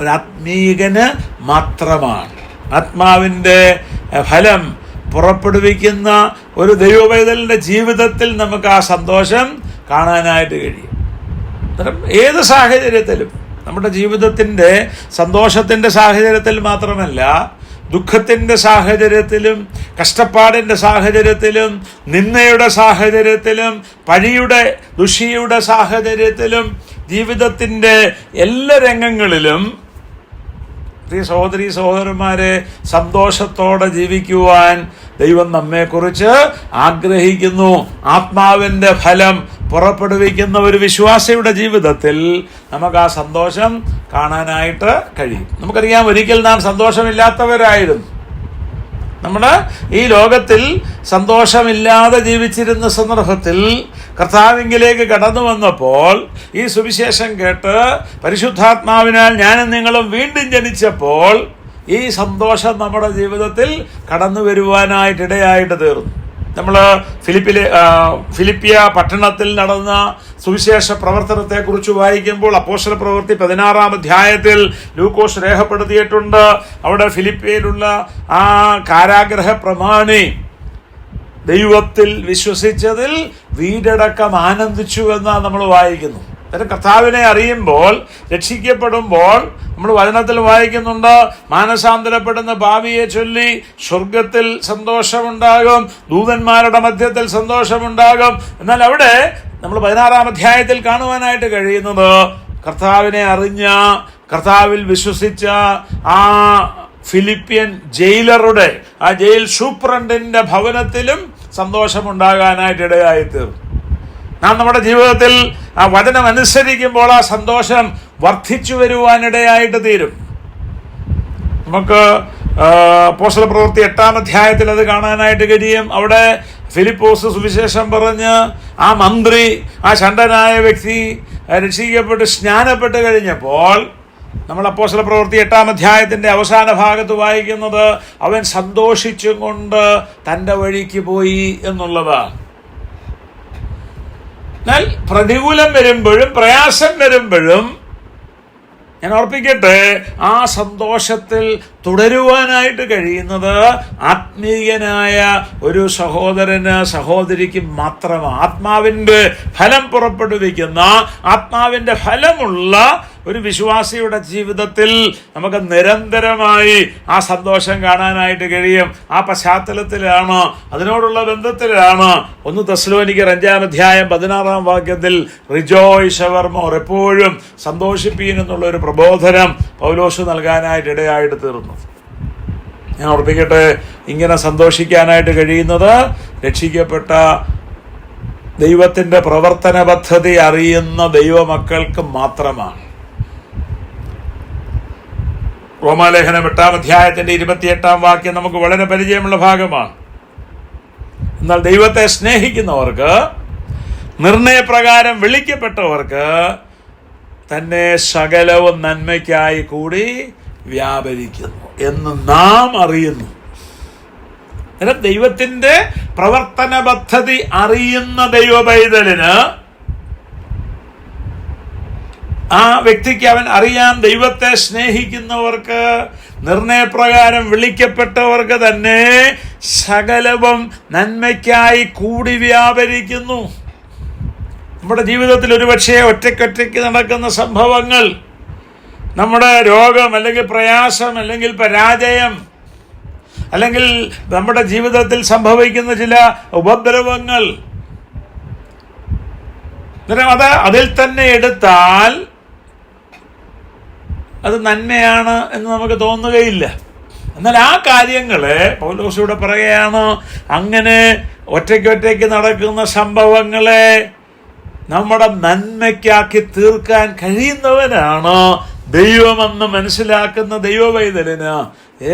ഒരാത്മീകന് മാത്രമാണ്. ആത്മാവിൻ്റെ ഫലം പുറപ്പെടുവിക്കുന്ന ഒരു ദൈവപൈതലിൻ്റെ ജീവിതത്തിൽ നമുക്ക് ആ സന്തോഷം കാണാനായിട്ട് കഴിയും. ഏത് സാഹചര്യത്തിലും, നമ്മുടെ ജീവിതത്തിൻ്റെ സന്തോഷത്തിൻ്റെ സാഹചര്യത്തിൽ മാത്രമല്ല, ദുഃഖത്തിൻ്റെ സാഹചര്യത്തിലും, കഷ്ടപ്പാടിൻ്റെ സാഹചര്യത്തിലും, നിന്ദയുടെ സാഹചര്യത്തിലും, പഴിയുടെ, ദുഷിയുടെ സാഹചര്യത്തിലും, ജീവിതത്തിൻ്റെ എല്ലാ രംഗങ്ങളിലും പ്രിയ സഹോദരീ സഹോദരന്മാരെ, സന്തോഷത്തോടെ ജീവിക്കുവാൻ ദൈവം നമ്മെക്കുറിച്ച് ആഗ്രഹിക്കുന്നു. ആത്മാവിൻ്റെ ഫലം പുറപ്പെടുവിക്കുന്ന ഒരു വിശ്വാസിയുടെ ജീവിതത്തിൽ നമുക്ക് ആ സന്തോഷം കാണാനായിട്ട് കഴിയും. നമുക്കറിയാം, ഒരിക്കൽ നാം സന്തോഷമില്ലാത്തവരായിരുന്നു. നമ്മുടെ ഈ ലോകത്തിൽ സന്തോഷമില്ലാതെ ജീവിച്ചിരുന്ന സന്ദർഭത്തിൽ കർത്താവിങ്കിലേക്ക് കടന്നു വന്നപ്പോൾ, ഈ സുവിശേഷം കേട്ട് പരിശുദ്ധാത്മാവിനാൽ ഞാനും നിങ്ങളും വീണ്ടും ജനിച്ചപ്പോൾ ഈ സന്തോഷം നമ്മുടെ ജീവിതത്തിൽ കടന്നു വരുവാനായിട്ടിടയായിട്ട് തീർന്നു. നമ്മൾ ഫിലിപ്പിയ പട്ടണത്തിൽ നടന്ന സുവിശേഷ പ്രവർത്തനത്തെക്കുറിച്ച് വായിക്കുമ്പോൾ അപ്പോസ്തല പ്രവൃത്തി 16-ാം അധ്യായത്തിൽ ലൂക്കോസ് രേഖപ്പെടുത്തിയിട്ടുണ്ട്. അവിടെ ഫിലിപ്പിയയിലുള്ള ആ കാരാഗ്രഹ പ്രമാണി ദൈവത്തിൽ വിശ്വസിച്ചതിൽ വീടടക്കം ആനന്ദിച്ചു എന്നാണ് നമ്മൾ വായിക്കുന്നു. കർത്താവിനെ അറിയുമ്പോൾ, രക്ഷിക്കപ്പെടുമ്പോൾ നമ്മൾ വചനത്തിൽ വായിക്കുന്നുണ്ട്, മാനസാന്തരപ്പെടുന്ന ഭാവിയെ ചൊല്ലി സ്വർഗത്തിൽ സന്തോഷമുണ്ടാകും, ദൂതന്മാരുടെ മധ്യത്തിൽ സന്തോഷമുണ്ടാകും. എന്നാൽ അവിടെ നമ്മൾ 16-ാം അധ്യായത്തിൽ കാണുവാനായിട്ട് കഴിയുന്നത്, കർത്താവിനെ അറിഞ്ഞ, കർത്താവിൽ വിശ്വസിച്ച ആ ഫിലിപ്പിയൻ ജയിലറുടെ, ആ ജയിൽ സൂപ്രണ്ടിന്റെ ഭവനത്തിലും സന്തോഷമുണ്ടാകാനായിട്ട് ഇടയായിത്തീർന്നു. നാം നമ്മുടെ ജീവിതത്തിൽ ആ വചനം അനുസരിക്കുമ്പോൾ ആ സന്തോഷം വർദ്ധിച്ചു വരുവാനിടയായിട്ട് തീരും. നമുക്ക് അപ്പോസ്തല പ്രവൃത്തി 8-ാം അധ്യായത്തിൽ അത് കാണാനായിട്ട് കഴിയും. അവിടെ ഫിലിപ്പോസ് സുവിശേഷം പറഞ്ഞ് ആ മന്ത്രി, ആ ഷണ്ഡനായ വ്യക്തി രക്ഷിക്കപ്പെട്ട് സ്നാനപ്പെട്ട് കഴിഞ്ഞപ്പോൾ, നമ്മൾ അപ്പോസ്തല പ്രവൃത്തി 8-ാം അധ്യായത്തിന്റെ അവസാന ഭാഗത്ത് വായിക്കുന്നത്, അവൻ സന്തോഷിച്ചും കൊണ്ട് തൻ്റെ വഴിക്ക് പോയി എന്നുള്ളതാണ്. എന്നാൽ പ്രതികൂലം വരുമ്പോഴും പ്രയാസം വരുമ്പോഴും ഞാൻ ഓർപ്പിക്കട്ടെ, ആ സന്തോഷത്തിൽ തുടരുവാനായിട്ട് കഴിയുന്നത് ആത്മീയനായ ഒരു സഹോദരന്, സഹോദരിക്ക് മാത്രമാണ്. ആത്മാവിൻ്റെ ഫലം പുറപ്പെടുവിക്കുന്ന, ആത്മാവിൻ്റെ ഫലമുള്ള ഒരു വിശ്വാസിയുടെ ജീവിതത്തിൽ നമുക്ക് നിരന്തരമായി ആ സന്തോഷം കാണാനായിട്ട് കഴിയും. ആ പശ്ചാത്തലത്തിലാണ്, അതിനോടുള്ള ബന്ധത്തിലാണ് 1 തെസ്സലോനിക്കർ 5-ാം അധ്യായം 16-ാം വാക്യത്തിൽ റിജോയ്സ് എവർമോർ, എപ്പോഴും സന്തോഷിപ്പീൻ എന്നുള്ളൊരു പ്രബോധനം പൗലോസ് നൽകാനായിട്ട് ഇടയായിട്ട് തീർന്നു. ഞാൻ ഓർപ്പിക്കട്ടെ, ഇങ്ങനെ സന്തോഷിക്കാനായിട്ട് കഴിയുന്നത് രക്ഷിക്കപ്പെട്ട ദൈവത്തിൻ്റെ പ്രവർത്തന പദ്ധതി അറിയുന്ന ദൈവമക്കൾക്ക് മാത്രമാണ്. റോമാലേഖനം 8-ാം അധ്യായത്തിന്റെ 28-ാം വാക്യം നമുക്ക് വളരെ പരിചയമുള്ള ഭാഗമാണ്. എന്നാൽ ദൈവത്തെ സ്നേഹിക്കുന്നവർക്ക്, നിർണയപ്രകാരം വിളിക്കപ്പെട്ടവർക്ക് തന്നെ സകലവും നന്മയ്ക്കായി കൂടി വ്യാപരിക്കുന്നു എന്ന് നാം അറിയുന്നു. ദൈവത്തിന്റെ പ്രവർത്തന പദ്ധതി അറിയുന്ന ദൈവ പൈതലിന്, ആ വ്യക്തിക്ക് അവൻ അറിയാം, ദൈവത്തെ സ്നേഹിക്കുന്നവർക്ക്, നിർണയപ്രകാരം വിളിക്കപ്പെട്ടവർക്ക് തന്നെ സകലവും നന്മയ്ക്കായി കൂടി വ്യാപരിക്കുന്നു. നമ്മുടെ ജീവിതത്തിൽ ഒരുപക്ഷെ ഒറ്റയ്ക്കൊറ്റയ്ക്ക് നടക്കുന്ന സംഭവങ്ങൾ, നമ്മുടെ രോഗം അല്ലെങ്കിൽ പ്രയാസം അല്ലെങ്കിൽ പരാജയം അല്ലെങ്കിൽ നമ്മുടെ ജീവിതത്തിൽ സംഭവിക്കുന്ന ചില ഉപദ്രവങ്ങൾ, അത് അതിൽ തന്നെ എടുത്താൽ അത് നന്മയാണ് എന്ന് നമുക്ക് തോന്നുകയില്ല. എന്നാൽ ആ കാര്യങ്ങളെ പൗലോസ് ഇവിടെ പറയുകയാണ്, അങ്ങനെ ഒറ്റയ്ക്കൊറ്റയ്ക്ക് നടക്കുന്ന സംഭവങ്ങളെ നമ്മുടെ നന്മയ്ക്കാക്കി തീർക്കാൻ കഴിയുന്നവനാണ് ദൈവമെന്ന് മനസ്സിലാക്കുന്ന ദൈവവൈതലിന്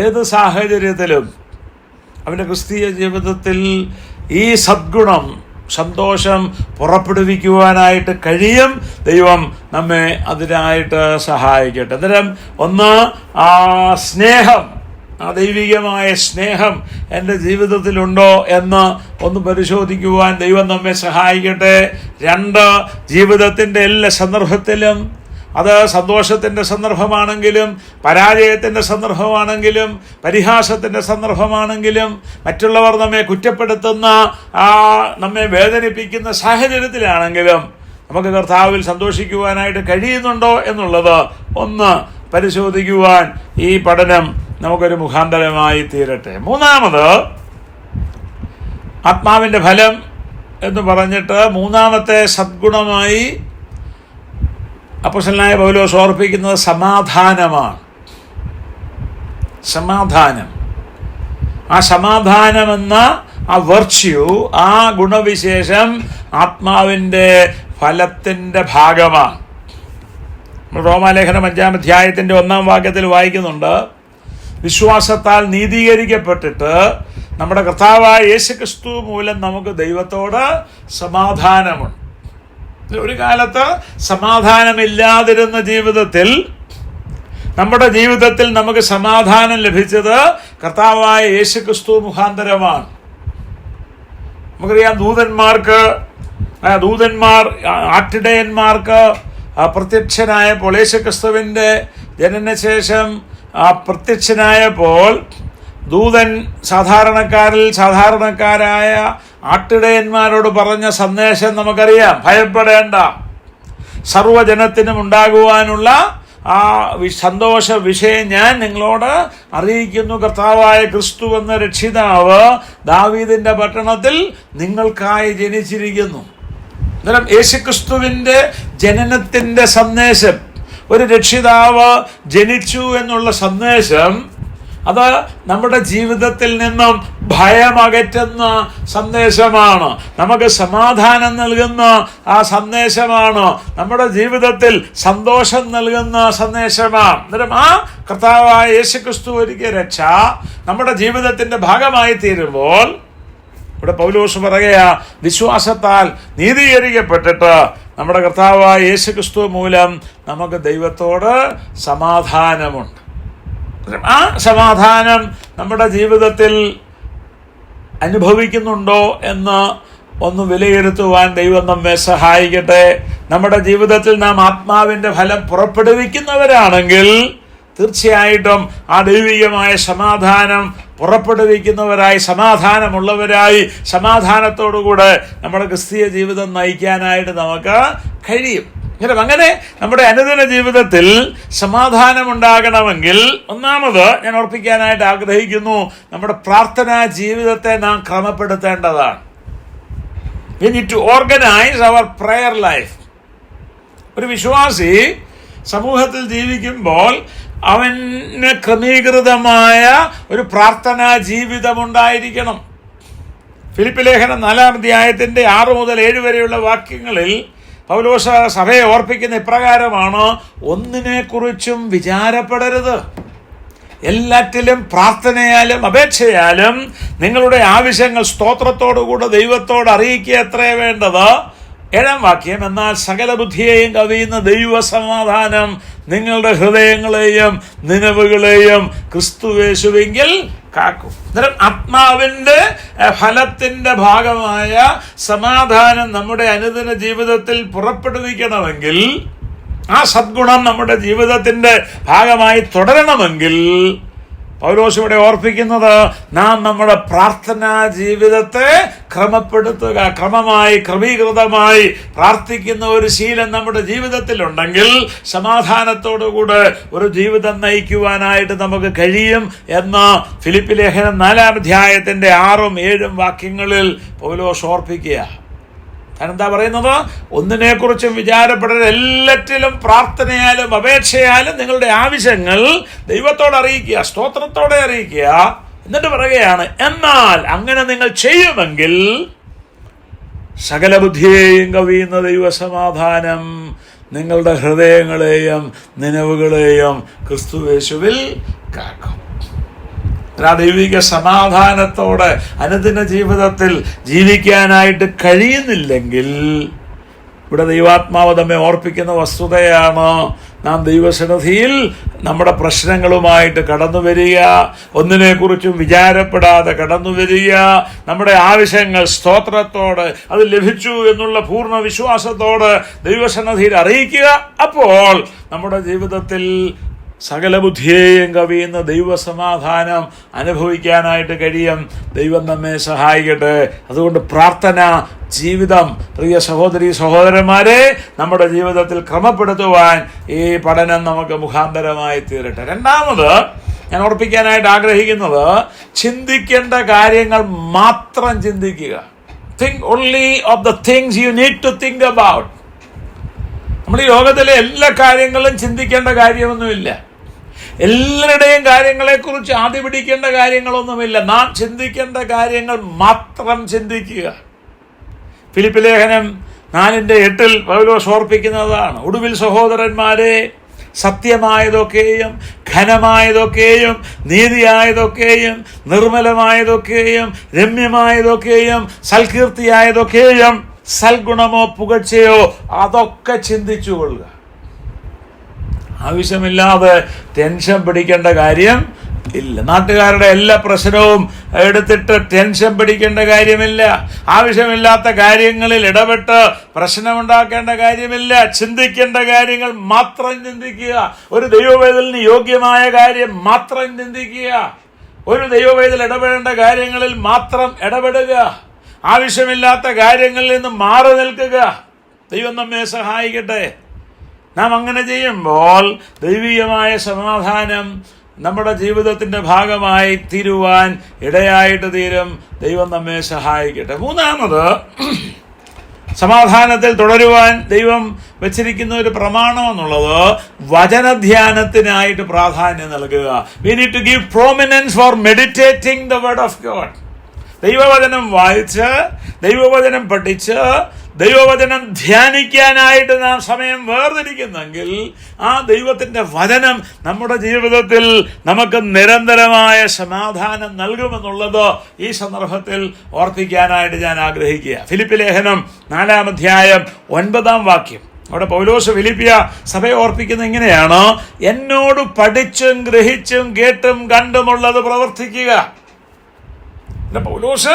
ഏത് സാഹചര്യത്തിലും അവൻ്റെ ക്രിസ്തീയ ജീവിതത്തിൽ ഈ സദ്ഗുണം, സന്തോഷം പുറപ്പെടുവിക്കുവാനായിട്ട് കഴിയും. ദൈവം നമ്മെ അതിനായിട്ട് സഹായിക്കട്ടെ. അന്നേരം ഒന്ന്, ആ സ്നേഹം, ആ ദൈവികമായ സ്നേഹം എൻ്റെ ജീവിതത്തിലുണ്ടോ എന്ന് ഒന്ന് പരിശോധിക്കുവാൻ ദൈവം നമ്മെ സഹായിക്കട്ടെ. 2, ജീവിതത്തിൻ്റെ എല്ലാ സന്ദർഭത്തിലും, അത് സന്തോഷത്തിൻ്റെ സന്ദർഭമാണെങ്കിലും പരാജയത്തിൻ്റെ സന്ദർഭമാണെങ്കിലും പരിഹാസത്തിൻ്റെ സന്ദർഭമാണെങ്കിലും മറ്റുള്ളവർ നമ്മെ കുറ്റപ്പെടുത്തുന്ന, നമ്മെ വേദനിപ്പിക്കുന്ന സാഹചര്യത്തിലാണെങ്കിലും നമുക്ക് കർത്താവിൽ സന്തോഷിക്കുവാനായിട്ട് കഴിയുന്നുണ്ടോ എന്നുള്ളത് ഒന്ന് പരിശോധിക്കുവാൻ ഈ പഠനം നമുക്കൊരു മുഖാന്തരമായി തീരട്ടെ. 3, ആത്മാവിൻ്റെ ഫലം എന്ന് പറഞ്ഞിട്ട് 3ാമത്തെ സദ്ഗുണമായി അപ്പോസ്തലനായ പൗലോസ് ഓർപ്പിക്കുന്നത് സമാധാനമാണ്. സമാധാനം, ആ സമാധാനമെന്ന ആ വെർച്യു, ആ ഗുണവിശേഷം ആത്മാവിൻ്റെ ഫലത്തിൻ്റെ ഭാഗമാണ്. റോമാലേഖനം 5-ാം അധ്യായത്തിൻ്റെ 1-ാം വാക്യത്തിൽ വായിക്കുന്നുണ്ട്, വിശ്വാസത്താൽ നീതീകരിക്കപ്പെട്ടിട്ട് നമ്മുടെ കർത്താവായ യേശുക്രിസ്തു മൂലം നമുക്ക് ദൈവത്തോട് സമാധാനമുണ്ട്. ഒരു കാലത്ത് സമാധാനമില്ലാതിരുന്ന ജീവിതത്തിൽ, നമ്മുടെ ജീവിതത്തിൽ നമുക്ക് സമാധാനം ലഭിച്ചത് കർത്താവായ യേശുക്രിസ്തു മുഖാന്തരമാണ്. നമുക്കറിയാം, ദൂതന്മാർ ആട്ടിടയന്മാർക്ക് പ്രത്യക്ഷനായപ്പോൾ, യേശുക്രിസ്തുവിൻ്റെ ജനനശേഷം പ്രത്യക്ഷനായപ്പോൾ ദൂതൻ സാധാരണക്കാരായ ആട്ടിടയന്മാരോട് പറഞ്ഞ സന്ദേശം നമുക്കറിയാം. ഭയപ്പെടേണ്ട, സർവ്വജനത്തിനും ഉണ്ടാകുവാനുള്ള ആ സന്തോഷ വിഷയം ഞാൻ നിങ്ങളോട് അറിയിക്കുന്നു. കർത്താവായ ക്രിസ്തു എന്ന രക്ഷിതാവ് ദാവീദിന്റെ പട്ടണത്തിൽ നിങ്ങൾക്കായി ജനിച്ചിരിക്കുന്നു. അന്നേരം യേശുക്രിസ്തുവിന്റെ ജനനത്തിന്റെ സന്ദേശം, ഒരു രക്ഷിതാവ് ജനിച്ചു എന്നുള്ള സന്ദേശം, അത് നമ്മുടെ ജീവിതത്തിൽ നിന്നും ഭയമകറ്റുന്ന സന്ദേശമാണ്. നമുക്ക് സമാധാനം നൽകുന്ന ആ സന്ദേശമാണ്. നമ്മുടെ ജീവിതത്തിൽ സന്തോഷം നൽകുന്ന സന്ദേശമാണ്. അന്നേരം ആ കർത്താവായ യേശുക്രിസ്തു ഒരുക്കിയ രക്ഷ നമ്മുടെ ജീവിതത്തിന്റെ ഭാഗമായി തീരുമ്പോൾ, ഇവിടെ പൗലോസ് പറയുക, വിശ്വാസത്താൽ നീതീകരിക്കപ്പെട്ടിട്ട് നമ്മുടെ കർത്താവായ യേശുക്രിസ്തു മൂലം നമുക്ക് ദൈവത്തോട് സമാധാനമുണ്ട്. ആ സമാധാനം നമ്മുടെ ജീവിതത്തിൽ അനുഭവിക്കുന്നുണ്ടോ എന്ന് ഒന്ന് വിലയിരുത്തുവാൻ ദൈവം നമ്മെ സഹായിക്കട്ടെ. നമ്മുടെ ജീവിതത്തിൽ നാം ആത്മാവിൻ്റെ ഫലം പുറപ്പെടുവിക്കുന്നവരാണെങ്കിൽ തീർച്ചയായിട്ടും ആ ദൈവികമായ സമാധാനം പുറപ്പെടുവിക്കുന്നവരായി, സമാധാനമുള്ളവരായി, സമാധാനത്തോടുകൂടെ നമ്മുടെ ക്രിസ്തീയ ജീവിതം നയിക്കാനായിട്ട് നമുക്ക് കഴിയും. അങ്ങനെ നമ്മുടെ അനുദിന ജീവിതത്തിൽ സമാധാനമുണ്ടാകണമെങ്കിൽ, ഒന്നാമത് ഞാൻ ഓർപ്പിക്കാനായിട്ട് ആഗ്രഹിക്കുന്നു, നമ്മുടെ പ്രാർത്ഥനാ ജീവിതത്തെ നാം ക്രമപ്പെടുത്തേണ്ടതാണ്. We need to organize our prayer life. ഒരു വിശ്വാസി സമൂഹത്തിൽ ജീവിക്കുമ്പോൾ അവന് ക്രമീകൃതമായ ഒരു പ്രാർത്ഥനാ ജീവിതമുണ്ടായിരിക്കണം. ഫിലിപ്പി ലേഖനം 4-ാം അധ്യായത്തിന്റെ 6 മുതൽ 7 വരെയുള്ള വാക്യങ്ങളിൽ പൗലോസ് സഭയെ ഓർപ്പിക്കുന്ന ഇപ്രകാരമാണ്: ഒന്നിനെക്കുറിച്ചും വിചാരപ്പെടരുത്, എല്ലാറ്റിലും പ്രാർത്ഥനയാലും അപേക്ഷയാലും നിങ്ങളുടെ ആവശ്യങ്ങൾ സ്തോത്രത്തോടുകൂടെ ദൈവത്തോട് അറിയിക്കുക അത്രേ വേണ്ടത്. 7-ാം വാക്യം: എന്നാൽ സകല ബുദ്ധിയെയും കവിയുന്ന ദൈവസമാധാനം നിങ്ങളുടെ ഹൃദയങ്ങളെയും നിലവുകളെയും ക്രിസ്തുയേശുവിങ്കിൽ കാക്കും. അന്നേരം ആത്മാവിന്റെ ഫലത്തിന്റെ ഭാഗമായ സമാധാനം നമ്മുടെ അനുദിന ജീവിതത്തിൽ പുറപ്പെടുവിക്കണമെങ്കിൽ, ആ സദ്ഗുണം നമ്മുടെ ജീവിതത്തിന്റെ ഭാഗമായി തുടരണമെങ്കിൽ, പൗലോസ് ഇവിടെ ഓർപ്പിക്കുന്നത് നാം നമ്മുടെ പ്രാർത്ഥനാ ജീവിതത്തെ ക്രമപ്പെടുത്തുക, ക്രമീകൃതമായി പ്രാർത്ഥിക്കുന്ന ഒരു ശീലം നമ്മുടെ ജീവിതത്തിലുണ്ടെങ്കിൽ സമാധാനത്തോടുകൂടെ ഒരു ജീവിതം നയിക്കുവാനായിട്ട് നമുക്ക് കഴിയും എന്ന് ഫിലിപ്പി ലേഖനം 4-ാം അധ്യായത്തിന്റെ 6-ഉം 7-ഉം വാക്യങ്ങളിൽ പൗലോസ് ഓർപ്പിക്കുക. എന്താ പറയുന്നത്? ഒന്നിനെക്കുറിച്ചും വിചാരപ്പെടരുത്, എല്ലാറ്റിലും പ്രാർത്ഥനയാലും അപേക്ഷയാലും നിങ്ങളുടെ ആവശ്യങ്ങൾ ദൈവത്തോട് അറിയിക്കുക, സ്തോത്രത്തോടെ അറിയിക്കുക. എന്നിട്ട് പറയുകയാണ്, എന്നാൽ അങ്ങനെ നിങ്ങൾ ചെയ്യുമെങ്കിൽ സകല ബുദ്ധിയെയും കവിയുന്ന ദൈവസമാധാനം നിങ്ങളുടെ ഹൃദയങ്ങളെയും നിലവുകളെയും ക്രിസ്തുയേശുവിൽ കാക്കും. ദൈവിക സമാധാനത്തോടെ അനുദിന ജീവിതത്തിൽ ജീവിക്കാനായിട്ട് കഴിയുന്നില്ലെങ്കിൽ, ഇവിടെ ദൈവാത്മാവ് നമ്മെ ഓർപ്പിക്കുന്ന വസ്തുതയാണ്, നാം ദൈവസന്നിധിയിൽ നമ്മുടെ പ്രശ്നങ്ങളുമായിട്ട് കടന്നു വരിക, ഒന്നിനെക്കുറിച്ചും വിചാരപ്പെടാതെ കടന്നു വരിക, നമ്മുടെ ആവശ്യങ്ങൾ സ്തോത്രത്തോടെ അത് ലഭിച്ചു എന്നുള്ള പൂർണ്ണ വിശ്വാസത്തോടെ ദൈവസന്നിധിയിൽ അറിയിക്കുക. അപ്പോൾ നമ്മുടെ ജീവിതത്തിൽ സകല ബുദ്ധിയെയും കവിയുന്ന ദൈവസമാധാനം അനുഭവിക്കാനായിട്ട് കഴിയും. ദൈവം നമ്മെ സഹായിക്കട്ടെ. അതുകൊണ്ട് പ്രാർത്ഥന ജീവിതം, പ്രിയ സഹോദരി സഹോദരന്മാരെ, നമ്മുടെ ജീവിതത്തിൽ ക്രമപ്പെടുത്തുവാൻ ഈ പഠനം നമുക്ക് മുഖാന്തരമായി തീരട്ടെ. രണ്ടാമത് ഞാൻ ഓർപ്പിക്കാനായിട്ട് ആഗ്രഹിക്കുന്നത്, ചിന്തിക്കേണ്ട കാര്യങ്ങൾ മാത്രം ചിന്തിക്കുക. Think only of the things you need to think about. നമ്മൾ ഈ ലോകത്തിലെ എല്ലാ കാര്യങ്ങളും ചിന്തിക്കേണ്ട കാര്യമൊന്നുമില്ല. എല്ലാവരുടെയും കാര്യങ്ങളെക്കുറിച്ച് ആദ്യ പിടിക്കേണ്ട കാര്യങ്ങളൊന്നുമില്ല. നാം ചിന്തിക്കേണ്ട കാര്യങ്ങൾ മാത്രം ചിന്തിക്കുക. ഫിലിപ്പി ലേഖനം 4:8 പൗലോസ് ഓർപ്പിക്കുന്നതാണ്: ഒടുവിൽ സഹോദരന്മാരെ, സത്യമായതൊക്കെയും ഘനമായതൊക്കെയും നീതിയായതൊക്കെയും നിർമ്മലമായതൊക്കെയും രമ്യമായതൊക്കെയും സൽകീർത്തിയായതൊക്കെയും സൽഗുണമോ പുകഴ്ചയോ അതൊക്കെ ചിന്തിച്ചുകൊള്ളുക. ആവശ്യമില്ലാതെ ടെൻഷൻ പിടിക്കേണ്ട കാര്യം ഇല്ല. നാട്ടുകാരുടെ എല്ലാ പ്രശ്നവും എടുത്തിട്ട് ടെൻഷൻ പിടിക്കേണ്ട കാര്യമില്ല. ആവശ്യമില്ലാത്ത കാര്യങ്ങളിൽ ഇടപെട്ട് പ്രശ്നമുണ്ടാക്കേണ്ട കാര്യമില്ല. ചിന്തിക്കേണ്ട കാര്യങ്ങൾ മാത്രം ചിന്തിക്കുക. ഒരു ദൈവവേദലിന് യോഗ്യമായ കാര്യം മാത്രം ചിന്തിക്കുക. ഒരു ദൈവവേദൽ ഇടപെടേണ്ട കാര്യങ്ങളിൽ മാത്രം ഇടപെടുക. ആവശ്യമില്ലാത്ത കാര്യങ്ങളിൽ നിന്ന് മാറി നിൽക്കുക. ദൈവം നമ്മെ സഹായിക്കട്ടെ. നാം അങ്ങനെ ചെയ്യുമ്പോൾ ദൈവികമായ സമാധാനം നമ്മുടെ ജീവിതത്തിന്റെ ഭാഗമായി തീരുവാൻ ഇടയായിട്ട് തീരും. ദൈവം നമ്മെ സഹായിക്കട്ടെ. മൂന്നാമത്, സമാധാനത്തിൽ തുടരുവാൻ ദൈവം വെച്ചിരിക്കുന്ന ഒരു പ്രമാണം എന്നുള്ളത് വചനധ്യാനത്തിനായിട്ട് പ്രാധാന്യം നൽകുക. We need to give prominence for meditating the word of God. ദൈവവചനം വായിച്ച്, ദൈവവചനം പഠിച്ച്, ദൈവവചനം ധ്യാനിക്കാനായിട്ട് നാം സമയം വേർതിരിക്കുന്നെങ്കിൽ ആ ദൈവത്തിന്റെ വചനം നമ്മുടെ ജീവിതത്തിൽ നമുക്ക് നിരന്തരമായ സമാധാനം നൽകുമെന്നുള്ളത് ഈ സന്ദർഭത്തിൽ ഓർപ്പിക്കാനായിട്ട് ഞാൻ ആഗ്രഹിക്കുക. ഫിലിപ്പി ലേഖനം 4-ാം അധ്യായം 9-ാം വാക്യം. അവിടെ പൗലോസ് ഫിലിപ്പിയ സഭയെ ഓർപ്പിക്കുന്ന ഇങ്ങനെയാണ്: എന്നോട് പഠിച്ചും ഗ്രഹിച്ചും കേട്ടും കണ്ടുമുള്ളത് പ്രവർത്തിക്കുക. പൗലോസ്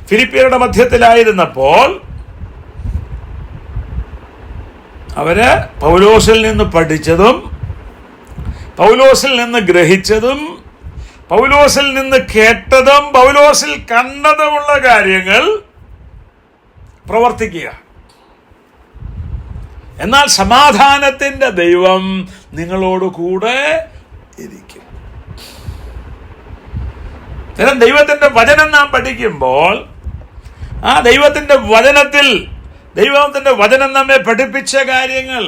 ഫിലിപ്പിയരുടെ മധ്യത്തിലായിരുന്നപ്പോൾ അവര് പൗലോസിൽ നിന്ന് പഠിച്ചതും പൗലോസിൽ നിന്ന് ഗ്രഹിച്ചതും പൗലോസിൽ നിന്ന് കേട്ടതും പൗലോസിൽ കണ്ടതുമുള്ള കാര്യങ്ങൾ പ്രവർത്തിക്കുക. എന്നാൽ സമാധാനത്തിന്റെ ദൈവം നിങ്ങളോട് കൂടെ ഇരിക്കും. ദൈവത്തിന്റെ വചനം നാം പഠിക്കുമ്പോൾ ആ ദൈവത്തിന്റെ വചനത്തിൽ, ദൈവത്തിന്റെ വചനം നമ്മെ പഠിപ്പിച്ച കാര്യങ്ങൾ,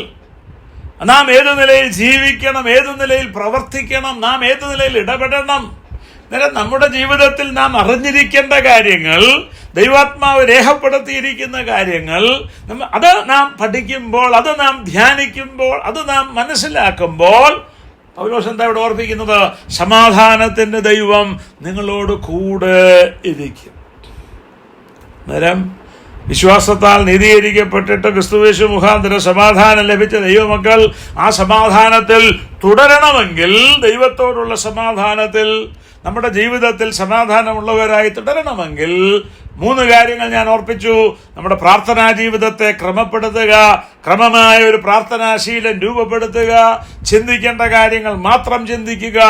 നാം ഏത് നിലയിൽ ജീവിക്കണം, ഏത് നിലയിൽ പ്രവർത്തിക്കണം, നാം ഏത് നിലയിൽ ഇടപെടണം. അന്നേരം നമ്മുടെ ജീവിതത്തിൽ നാം അറിഞ്ഞിരിക്കേണ്ട കാര്യങ്ങൾ, ദൈവാത്മാവ് രേഖപ്പെടുത്തിയിരിക്കുന്ന കാര്യങ്ങൾ, അത് നാം പഠിക്കുമ്പോൾ, അത് നാം ധ്യാനിക്കുമ്പോൾ, അത് നാം മനസ്സിലാക്കുമ്പോൾ പൗലോസ് എന്താ ഇവിടെ ഓർപ്പിക്കുന്നത്? സമാധാനത്തിന്റെ ദൈവം നിങ്ങളോട് കൂടെ ഇരിക്കും. അന്നേരം വിശ്വാസത്താൽ നീതീകരിക്കപ്പെട്ടിട്ട് ക്രിസ്തുയേശു മുഖാന്തരം സമാധാനം ലഭിച്ച ദൈവമക്കൾ ആ സമാധാനത്തിൽ തുടരണമെങ്കിൽ, ദൈവത്തോടുള്ള സമാധാനത്തിൽ നമ്മുടെ ജീവിതത്തിൽ സമാധാനമുള്ളവരായി തുടരണമെങ്കിൽ 3 കാര്യങ്ങൾ ഞാൻ ഓർപ്പിച്ചു. നമ്മുടെ പ്രാർത്ഥനാ ജീവിതത്തെ ക്രമപ്പെടുത്തുക, ക്രമമായ ഒരു പ്രാർത്ഥനാശീലം രൂപപ്പെടുത്തുക, ചിന്തിക്കേണ്ട കാര്യങ്ങൾ മാത്രം ചിന്തിക്കുക,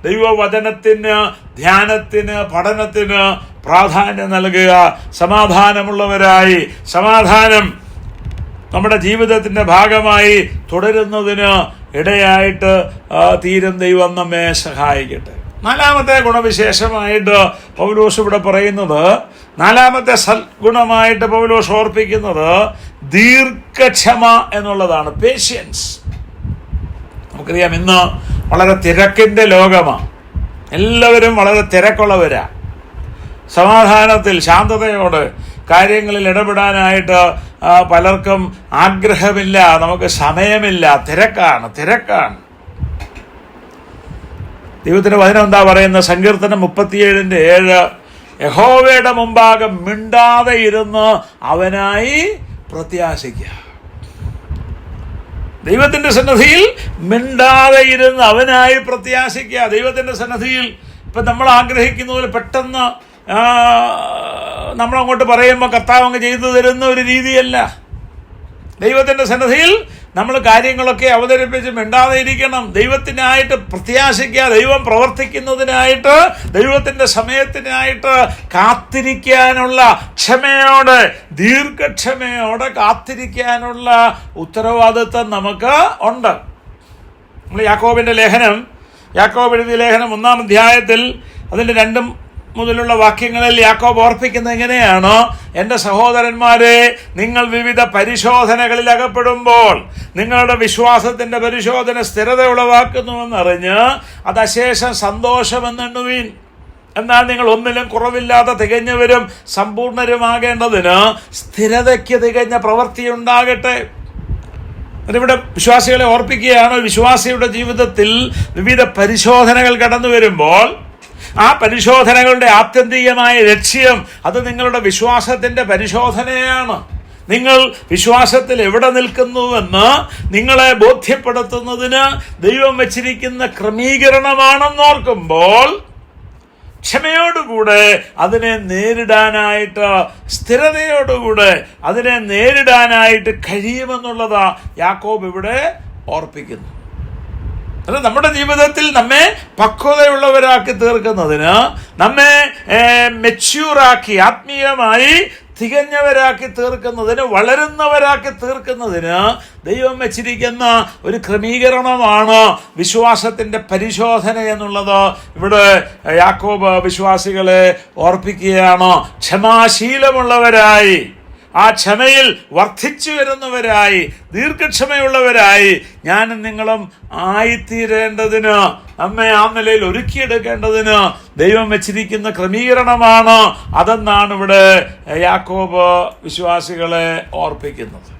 ദൈവവചനത്തിന്, ധ്യാനത്തിന്, പഠനത്തിന് പ്രാധാന്യം നൽകുക, സമാധാനമുള്ളവരായി, സമാധാനം നമ്മുടെ ജീവിതത്തിന്റെ ഭാഗമായി തുടരുന്നതിന് ഇടയായിട്ട് തീരും. ദൈവം നമ്മെ സഹായിക്കട്ടെ. 4ാമത്തെ ഗുണവിശേഷമായിട്ട് പൗലോസ് ഇവിടെ പറയുന്നത്, 4ാമത്തെ സൽഗുണമായിട്ട് പൗലോസ് ഓർപ്പിക്കുന്നത് ദീർഘക്ഷമ എന്നുള്ളതാണ്. പേഷ്യൻസ്. നമുക്കറിയാം, ഇന്ന് വളരെ തിരക്കിന്റെ ലോകമാണ്. എല്ലാവരും വളരെ തിരക്കുള്ളവരാ. സമാധാനത്തിൽ, ശാന്തതയോട് കാര്യങ്ങളിൽ ഇടപെടാനായിട്ട് പലർക്കും ആഗ്രഹമില്ല. നമുക്ക് സമയമില്ല, തിരക്കാണ്. ദൈവത്തിന്റെ വചനം എന്താ പറയുന്നത്? സങ്കീർത്തനം 37:7, യഹോവയുടെ മുമ്പാകെ മിണ്ടാതെ ഇരുന്ന് അവനായി പ്രത്യാശിക്കുക. ദൈവത്തിന്റെ സന്നിധിയിൽ മിണ്ടാതെ ഇരുന്ന് അവനായി പ്രത്യാശിക്കുക. ദൈവത്തിന്റെ സന്നിധിയിൽ ഇപ്പം നമ്മൾ ആഗ്രഹിക്കുന്ന പോലെ പെട്ടെന്ന് നമ്മളങ്ങോട്ട് പറയുമ്പോൾ കർത്താവ് അങ്ങ് ചെയ്തു തരുന്ന ഒരു രീതിയല്ല. ദൈവത്തിന്റെ സന്നിധിയിൽ നമ്മൾ കാര്യങ്ങളൊക്കെ അവതരിപ്പിച്ച് മിണ്ടാതെ ഇരിക്കണം. ദൈവത്തിനായിട്ട് പ്രത്യാശിക്കുക. ദൈവം പ്രവർത്തിക്കുന്നതിനായിട്ട്, ദൈവത്തിന്റെ സമയത്തിനായിട്ട് കാത്തിരിക്കാനുള്ള ക്ഷമയോടെ, ദീർഘക്ഷമയോടെ കാത്തിരിക്കാനുള്ള ഉത്തരവാദിത്വം നമുക്ക് ഉണ്ട്. നമ്മൾ യാക്കോബിന്റെ ലേഖനം, യാക്കോബ് എഴുതിയ ലേഖനം 1-ാം അധ്യായത്തിൽ അതിന്റെ 2 മുതലുള്ള വാക്യങ്ങളിൽ യാക്കോബ് ഓർപ്പിക്കുന്നത് എങ്ങനെയാണ്? എൻ്റെ സഹോദരന്മാരെ, നിങ്ങൾ വിവിധ പരിശോധനകളിൽ അകപ്പെടുമ്പോൾ നിങ്ങളുടെ വിശ്വാസത്തിന്റെ പരിശോധന സ്ഥിരത ഉളവാക്കുന്നുവെന്നറിഞ്ഞ് അത് അശേഷം സന്തോഷമെന്നെണ്ണുവീൻ. എന്നാൽ നിങ്ങൾ ഒന്നിലും കുറവില്ലാതെ തികഞ്ഞവരും സമ്പൂർണരുമാകേണ്ടതിന് സ്ഥിരതയ്ക്ക് തികഞ്ഞ പ്രവൃത്തിയുണ്ടാകട്ടെ. അതിവിടെ വിശ്വാസികളെ ഓർപ്പിക്കുകയാണ്. വിശ്വാസിയുടെ ജീവിതത്തിൽ വിവിധ പരിശോധനകൾ കടന്നു വരുമ്പോൾ ആ പരിശോധനകളുടെ ആത്യന്തികമായ ലക്ഷ്യം അത് നിങ്ങളുടെ വിശ്വാസത്തിന്റെ പരിശോധനയാണ്. നിങ്ങൾ വിശ്വാസത്തിൽ എവിടെ നിൽക്കുന്നുവെന്ന് നിങ്ങളെ ബോധ്യപ്പെടുത്തുന്നതിന് ദൈവം വെച്ചിരിക്കുന്ന ക്രമീകരണമാണെന്നോർക്കുമ്പോൾ ക്ഷമയോടുകൂടെ അതിനെ നേരിടാനായിട്ട്, സ്ഥിരതയോടുകൂടെ അതിനെ നേരിടാനായിട്ട് കഴിയുമെന്നുള്ളത് യാക്കോബ് ഇവിടെ ഓർപ്പിക്കുന്നു. അത് നമ്മുടെ ജീവിതത്തിൽ നമ്മെ പക്വതയുള്ളവരാക്കി തീർക്കുന്നതിന്, നമ്മെ മെച്യൂറാക്കി, ആത്മീയമായി തികഞ്ഞവരാക്കി തീർക്കുന്നതിന്, വളരുന്നവരാക്കി തീർക്കുന്നതിന് ദൈവം വെച്ചിരിക്കുന്ന ഒരു ക്രമീകരണമാണ് വിശ്വാസത്തിന്റെ പരിശോധന എന്നുള്ളത്. ഇവിടെ യാക്കോബ് വിശ്വാസികളെ ഓർപ്പിക്കുകയാണ്. ക്ഷമാശീലമുള്ളവരായി, ആ ക്ഷമയിൽ വർദ്ധിച്ചു വരുന്നവരായി, ദീർഘക്ഷമയുള്ളവരായി ഞാനും നിങ്ങളും ആയിത്തീരേണ്ടതിന്, നമ്മെ ആ നിലയിൽ ഒരുക്കിയെടുക്കേണ്ടതിന് ദൈവം വെച്ചിരിക്കുന്ന ക്രമീകരണമാണ് അതെന്നാണ് ഇവിടെ യാക്കോബ് വിശ്വാസികളെ ഓർപ്പിക്കുന്നത്.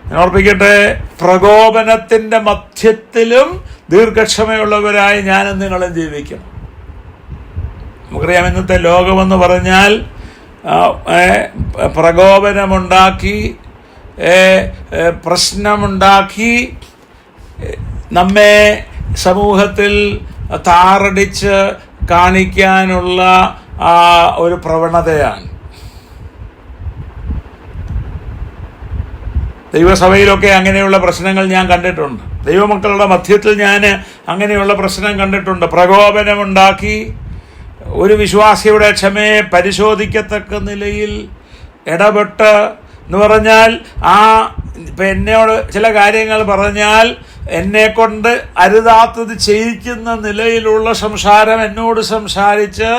ഞാൻ ഓർപ്പിക്കട്ടെ, പ്രകോപനത്തിന്റെ മധ്യത്തിലും ദീർഘക്ഷമയുള്ളവരായി ഞാനും നിങ്ങളും ജീവിക്കണം. നമുക്കറിയാം, ഇന്നത്തെ ലോകമെന്ന് പറഞ്ഞാൽ പ്രകോപനമുണ്ടാക്കി, പ്രശ്നമുണ്ടാക്കി, നമ്മെ സമൂഹത്തിൽ താറടിച്ച് കാണിക്കാനുള്ള ഒരു പ്രവണതയാണ്. ദൈവസഭയിലൊക്കെ അങ്ങനെയുള്ള പ്രശ്നങ്ങൾ ഞാൻ കണ്ടിട്ടുണ്ട്. ദൈവമക്കളുടെ മധ്യത്തിൽ ഞാൻ അങ്ങനെയുള്ള പ്രശ്നം കണ്ടിട്ടുണ്ട്. പ്രകോപനമുണ്ടാക്കി ഒരു വിശ്വാസിയുടെ ക്ഷമയെ പരിശോധിക്കത്തക്ക നിലയിൽ ഇടപെട്ട്, എന്ന് പറഞ്ഞാൽ ഇപ്പം എന്നോട് ചില കാര്യങ്ങൾ പറഞ്ഞാൽ എന്നെ കൊണ്ട് അരുതാത്തത് ചെയ്യിക്കുന്ന നിലയിലുള്ള സംസാരം എന്നോട് സംസാരിച്ച്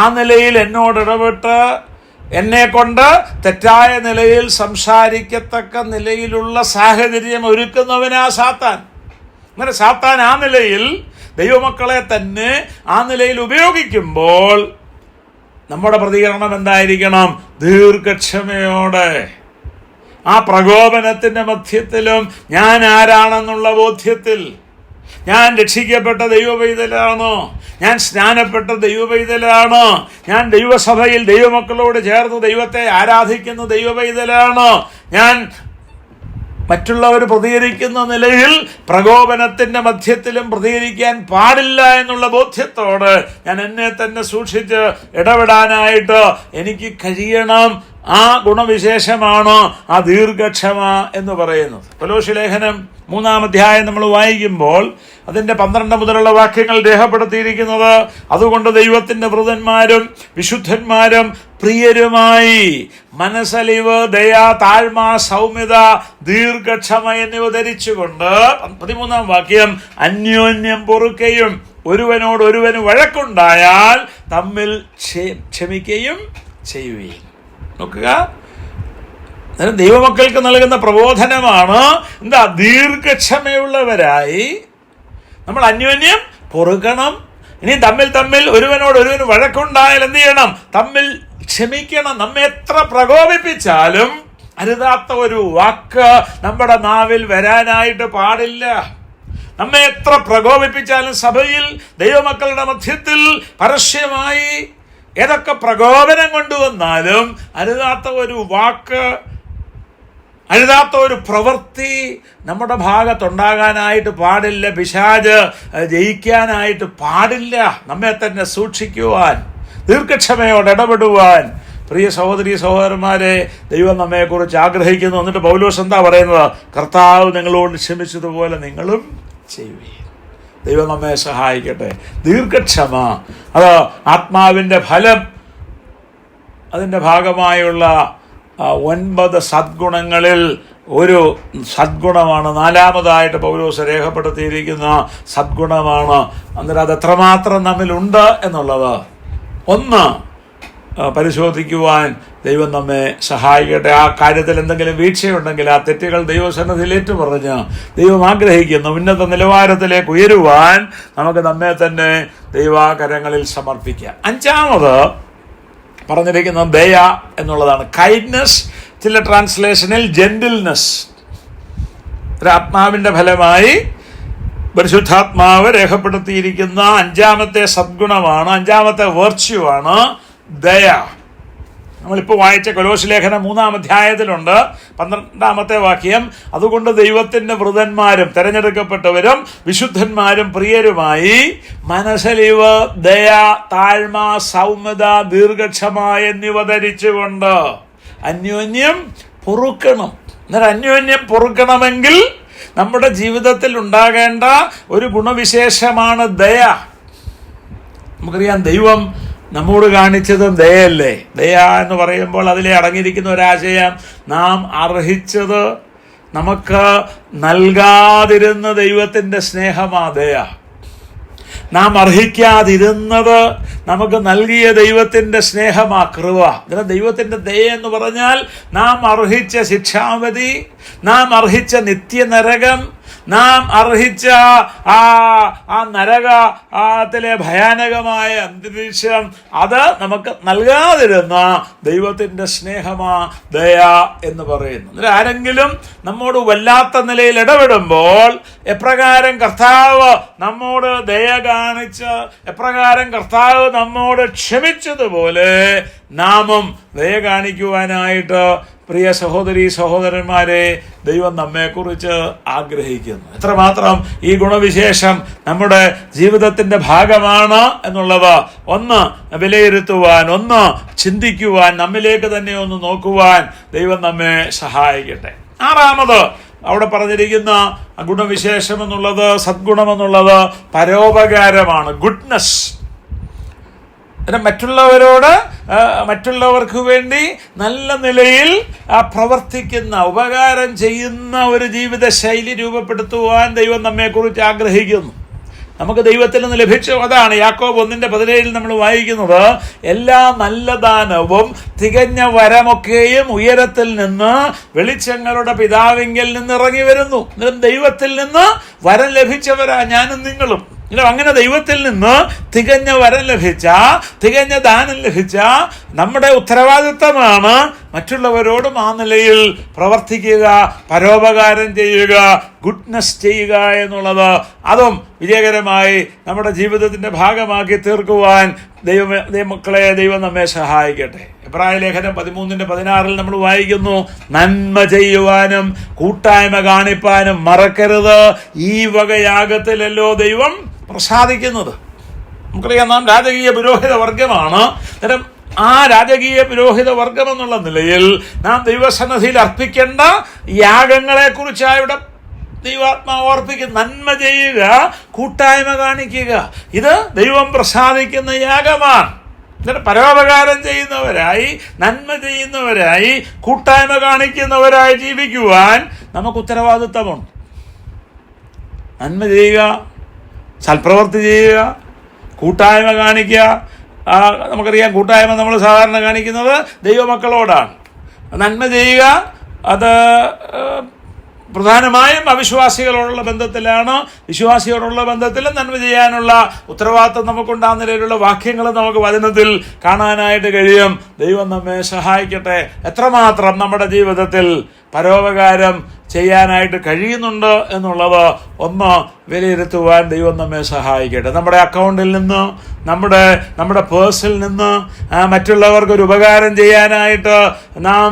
ആ നിലയിൽ എന്നോട് ഇടപെട്ട് എന്നെ കൊണ്ട് തെറ്റായ നിലയിൽ സംസാരിക്കത്തക്ക നിലയിലുള്ള സാഹചര്യം ഒരുക്കുന്നവനാ സാത്താൻ. അങ്ങനെ സാത്താൻ ആ നിലയിൽ ദൈവമക്കളെ തന്നെ ആ നിലയിൽ ഉപയോഗിക്കുമ്പോൾ നമ്മുടെ പ്രതികരണം എന്തായിരിക്കണം? ദീർഘക്ഷമയോടെ. ആ പ്രകോപനത്തിന്റെ മധ്യത്തിലും ഞാൻ ആരാണെന്നുള്ള ബോധ്യത്തിൽ, ഞാൻ രക്ഷിക്കപ്പെട്ട ദൈവപൈതലാണ്, ഞാൻ സ്നാനപ്പെട്ട ദൈവപൈതലാണ്, ഞാൻ ദൈവസഭയിൽ ദൈവമക്കളോട് ചേർന്ന് ദൈവത്തെ ആരാധിക്കുന്ന ദൈവപൈതലാണ്, ഞാൻ മറ്റുള്ളവർ പ്രതികരിക്കുന്ന നിലയിൽ പ്രകോപനത്തിന്റെ മധ്യത്തിലും പ്രതികരിക്കാൻ പാടില്ല എന്നുള്ള ബോധ്യത്തോട് ഞാൻ എന്നെ തന്നെ സൂക്ഷിച്ച് ഇടപെടാനായിട്ട് എനിക്ക് കഴിയണം. ആ ഗുണവിശേഷമാണ് ആ ദീർഘക്ഷമ എന്ന് പറയുന്നത്. കൊലോസ്യ ലേഖനം 3-ാം അധ്യായം നമ്മൾ വായിക്കുമ്പോൾ അതിന്റെ 12 മുതലുള്ള വാക്യങ്ങൾ രേഖപ്പെടുത്തിയിരിക്കുന്നത്, അതുകൊണ്ട് ദൈവത്തിന്റെ വൃതന്മാരും വിശുദ്ധന്മാരും പ്രിയരുമായി മനസ്സലിവ്, ദയ, താഴ്മ, സൗമ്യത, ദീർഘക്ഷമ എന്നിവ ധരിച്ചുകൊണ്ട് 13-ാം വാക്യം, അന്യോന്യം പൊറുക്കുകയും ഒരുവനോട് ഒരുവന് വഴക്കുണ്ടായാൽ തമ്മിൽ ക്ഷമിക്കുകയും ചെയ്യുകയും. നോക്കുക, ദൈവമക്കൾക്ക് നൽകുന്ന പ്രബോധനമാണ് എന്താ? ദീർഘക്ഷമയുള്ളവരായി നമ്മൾ അന്യോന്യം പൊറുക്കണം. ഇനി തമ്മിൽ ഒരുവനോട് ഒരുവന് വഴക്കുണ്ടായാൽ എന്ത് ചെയ്യണം? തമ്മിൽ ക്ഷമിക്കണം. നമ്മെ എത്ര പ്രകോപിപ്പിച്ചാലും അരുതാത്ത ഒരു വാക്ക് നമ്മുടെ നാവിൽ വരാനായിട്ട് പാടില്ല. നമ്മെ എത്ര പ്രകോപിപ്പിച്ചാലും സഭയിൽ ദൈവമക്കളുടെ മധ്യത്തിൽ പരസ്യമായി ഏതൊക്കെ പ്രകോപനം കൊണ്ടുവന്നാലും അരുതാത്ത ഒരു വാക്ക്, അരുതാത്ത ഒരു പ്രവൃത്തി നമ്മുടെ ഭാഗത്തുണ്ടാകാനായിട്ട് പാടില്ല. പിശാച് ജയിക്കാനായിട്ട് പാടില്ല. നമ്മെ തന്നെ സൂക്ഷിക്കുവാൻ, ദീർഘക്ഷമയോടെ ഇടപെടുവാൻ പ്രിയ സഹോദരീ സഹോദരന്മാരെ ദൈവം നമ്മെക്കുറിച്ച് ആഗ്രഹിക്കുന്നു. എന്നിട്ട് പൗലോസ് എന്താ പറയുന്നത്? കർത്താവ് നിങ്ങളോട് ക്ഷമിച്ചതുപോലെ നിങ്ങളും ചെയ്യുവീൻ. ദൈവം നമ്മെ സഹായിക്കട്ടെ. ദീർഘക്ഷമ അത് ആത്മാവിൻ്റെ ഫലം, അതിൻ്റെ ഭാഗമായുള്ള 9 സദ്ഗുണങ്ങളിൽ ഒരു സദ്ഗുണമാണ്. 4-മതായിട്ട് പൗലോസ് രേഖപ്പെടുത്തിയിരിക്കുന്ന സദ്ഗുണമാണ്. അന്നേരം അത് എത്രമാത്രം നമ്മിലുണ്ട് എന്നുള്ളത് ഒന്ന് പരിശോധിക്കുവാൻ ദൈവം നമ്മെ സഹായിക്കട്ടെ. ആ കാര്യത്തിൽ എന്തെങ്കിലും വീഴ്ചയുണ്ടെങ്കിൽ ആ തെറ്റുകൾ ദൈവസന്നിധിയിൽ ഏറ്റുപറഞ്ഞ് ദൈവം ആഗ്രഹിക്കുന്നു ഉന്നത നിലവാരത്തിലേക്ക് ഉയരുവാൻ നമുക്ക് നമ്മെ തന്നെ ദൈവാകരങ്ങളിൽ സമർപ്പിക്കാം. 5-മത് പറഞ്ഞിരിക്കുന്ന ദയ എന്നുള്ളതാണ്. കൈൻഡ്നെസ്, ചില ട്രാൻസ്ലേഷനിൽ ജെന്റിൽനെസ്. ആത്മാവിൻ്റെ ഫലമായി പരിശുദ്ധാത്മാവ് രേഖപ്പെടുത്തിയിരിക്കുന്ന 5-മത്തെ സദ്ഗുണമാണ്, 5-മത്തെ വെർച്യു ആണ് ദയ. നമ്മളിപ്പോൾ വായിച്ച കൊലോസ്യ ലേഖനം 3-ാം അധ്യായത്തിലുണ്ട് 12-ാമത്തെ വാക്യം, അതുകൊണ്ട് ദൈവത്തിൻ്റെ വൃതന്മാരും തെരഞ്ഞെടുക്കപ്പെട്ടവരും വിശുദ്ധന്മാരും പ്രിയരുമായി മനസ്സലിവ്, ദയ, താഴ്മ, സൗമ്യത, ദീർഘക്ഷമ എന്നിവ ധരിച്ചുകൊണ്ട് അന്യോന്യം പൊറുക്കണം. എന്നാൽ അന്യോന്യം പൊറുക്കണമെങ്കിൽ നമ്മുടെ ജീവിതത്തിൽ ഉണ്ടാകേണ്ട ഒരു ഗുണവിശേഷമാണ് ദയ. നമുക്കറിയാം, ദൈവം നമ്മോട് കാണിച്ചതും ദയയല്ലേ. ദയ എന്ന് പറയുമ്പോൾ അതിലെ അടങ്ങിയിരിക്കുന്ന ഒരാശയം, നാം അർഹിച്ചത് നമുക്ക് നൽകാതിരുന്ന ദൈവത്തിൻ്റെ സ്നേഹമാ ദയ. നാം അർഹിക്കാതിരുന്നത് നമുക്ക് നൽകിയ ദൈവത്തിൻ്റെ സ്നേഹമാ കൃപ. ഇതിന് ദൈവത്തിൻ്റെ ദയ എന്ന് പറഞ്ഞാൽ നാം അർഹിച്ച ശിക്ഷാവധി, നാം അർഹിച്ച നിത്യനരകം, നാം അർഹിച്ച ആ നരകത്തിലെ ഭയാനകമായ അന്തരീക്ഷം, അത് നമുക്ക് നൽകാതിരുന്ന ദൈവത്തിൻ്റെ സ്നേഹമാ ദയ എന്ന് പറയുന്നു. ആരെങ്കിലും നമ്മോട് വല്ലാത്ത നിലയിൽ ഇടപെടുമ്പോൾ എപ്രകാരം കർത്താവ് നമ്മോട് ദയ കാണിച്ച്, എപ്രകാരം കർത്താവ് നമ്മോട് ക്ഷമിച്ചതുപോലെ നാമും ദയ കാണിക്കുവാനായിട്ട് പ്രിയ സഹോദരീ സഹോദരന്മാരെ ദൈവം നമ്മെക്കുറിച്ച് ആഗ്രഹിക്കുന്നു. എത്രമാത്രം ഈ ഗുണവിശേഷം നമ്മുടെ ജീവിതത്തിൻ്റെ ഭാഗമാണ് എന്നുള്ളത് ഒന്ന് വിലയിരുത്തുവാൻ, ഒന്ന് ചിന്തിക്കുവാൻ, നമ്മിലേക്ക് തന്നെ ഒന്ന് നോക്കുവാൻ ദൈവം നമ്മെ സഹായിക്കട്ടെ. 6-മത് അവിടെ പറഞ്ഞിരിക്കുന്ന ഗുണവിശേഷം എന്നുള്ളത്, സദ്ഗുണമെന്നുള്ളത് പരോപകാരമാണ്, ഗുഡ്നസ്. മറ്റുള്ളവർക്ക് വേണ്ടി നല്ല നിലയിൽ പ്രവർത്തിക്കുന്ന, ഉപകാരം ചെയ്യുന്ന ഒരു ജീവിത ശൈലി രൂപപ്പെടുത്തുവാൻ ദൈവം നമ്മെക്കുറിച്ച് ആഗ്രഹിക്കുന്നു. നമുക്ക് ദൈവത്തിൽ നിന്ന് ലഭിച്ചു. അതാണ് യാക്കോബ് 1:17 നമ്മൾ വായിക്കുന്നത്, എല്ലാ നല്ല ദാനവും തികഞ്ഞ വരമൊക്കെയും ഉയരത്തിൽ നിന്ന് വെളിച്ചങ്ങളുടെ പിതാവിങ്കിൽ നിന്ന് ഇറങ്ങി വരുന്നു. ദൈവത്തിൽ നിന്ന് വരം ലഭിച്ചവരാ ഞാനും നിങ്ങളും. അങ്ങനെ ദൈവത്തിൽ നിന്ന് തികഞ്ഞ വരം ലഭിച്ച, തികഞ്ഞ ദാനം ലഭിച്ച നമ്മുടെ ഉത്തരവാദിത്തമാണ് മറ്റുള്ളവരോടും ആ നിലയിൽ പ്രവർത്തിക്കുക, പരോപകാരം ചെയ്യുക, ഗുഡ്നസ് ചെയ്യുക എന്നുള്ളത്. അതും വിജയകരമായി നമ്മുടെ ജീവിതത്തിന്റെ ഭാഗമാക്കി തീർക്കുവാൻ ദൈവമക്കളെ ദൈവം നമ്മെ സഹായിക്കട്ടെ. എബ്രായ ലേഖനം 13:16 നമ്മൾ വായിക്കുന്നു, നന്മ ചെയ്യുവാനും കൂട്ടായ്മ കാണിപ്പാനും മറക്കരുത്, ഈ വകയാഗത്തിലല്ലോ ദൈവം പ്രസാദിക്കുന്നത്. നമുക്കറിയാം, നാം രാജകീയ പുരോഹിത വർഗമാണ്. അന്നേരം ആ രാജകീയ പുരോഹിത വർഗം എന്നുള്ള നിലയിൽ നാം ദൈവസന്നിധിയിൽ അർപ്പിക്കേണ്ട യാഗങ്ങളെ കുറിച്ചാണ് ഇവിടെ ദൈവാത്മാവ് ഓർപ്പിക്കും. നന്മ ചെയ്യുക, കൂട്ടായ്മ കാണിക്കുക, ഇത് ദൈവം പ്രസാദിക്കുന്ന യാഗമാണ്. എന്നിട്ട് പരോപകാരം ചെയ്യുന്നവരായി, നന്മ ചെയ്യുന്നവരായി, കൂട്ടായ്മ കാണിക്കുന്നവരായി ജീവിക്കുവാൻ നമുക്ക് ഉത്തരവാദിത്തമുണ്ട്. നന്മ ചെയ്യുക, സൽപ്രവൃത്തി ചെയ്യുക, കൂട്ടായ്മ കാണിക്കുക. നമുക്കറിയാം, കൂട്ടായ്മ നമ്മൾ സാധാരണ കാണിക്കുന്നത് ദൈവമക്കളോടാണ്. നന്മ ചെയ്യുക, അത് പ്രധാനമായും അവിശ്വാസികളോടുള്ള ബന്ധത്തിലാണ്. വിശ്വാസികളോടുള്ള ബന്ധത്തിൽ നന്മ ചെയ്യാനുള്ള ഉത്തരവാദിത്വം നമുക്കുണ്ട്. ആ നിലയിലുള്ള വാക്യങ്ങൾ നമുക്ക് വചനത്തിൽ കാണാനായിട്ട് കഴിയും. ദൈവം നമ്മെ സഹായിക്കട്ടെ. എത്രമാത്രം നമ്മുടെ ജീവിതത്തിൽ പരോപകാരം ചെയ്യാനായിട്ട് കഴിയുന്നുണ്ട് എന്നുള്ളത് ഒന്ന് വിലയിരുത്തുവാൻ ദൈവം നമ്മെ സഹായിക്കട്ടെ. നമ്മുടെ അക്കൗണ്ടിൽ നിന്ന്, നമ്മുടെ പേഴ്സിൽ നിന്ന് മറ്റുള്ളവർക്കൊരു ഉപകാരം ചെയ്യാനായിട്ട് നാം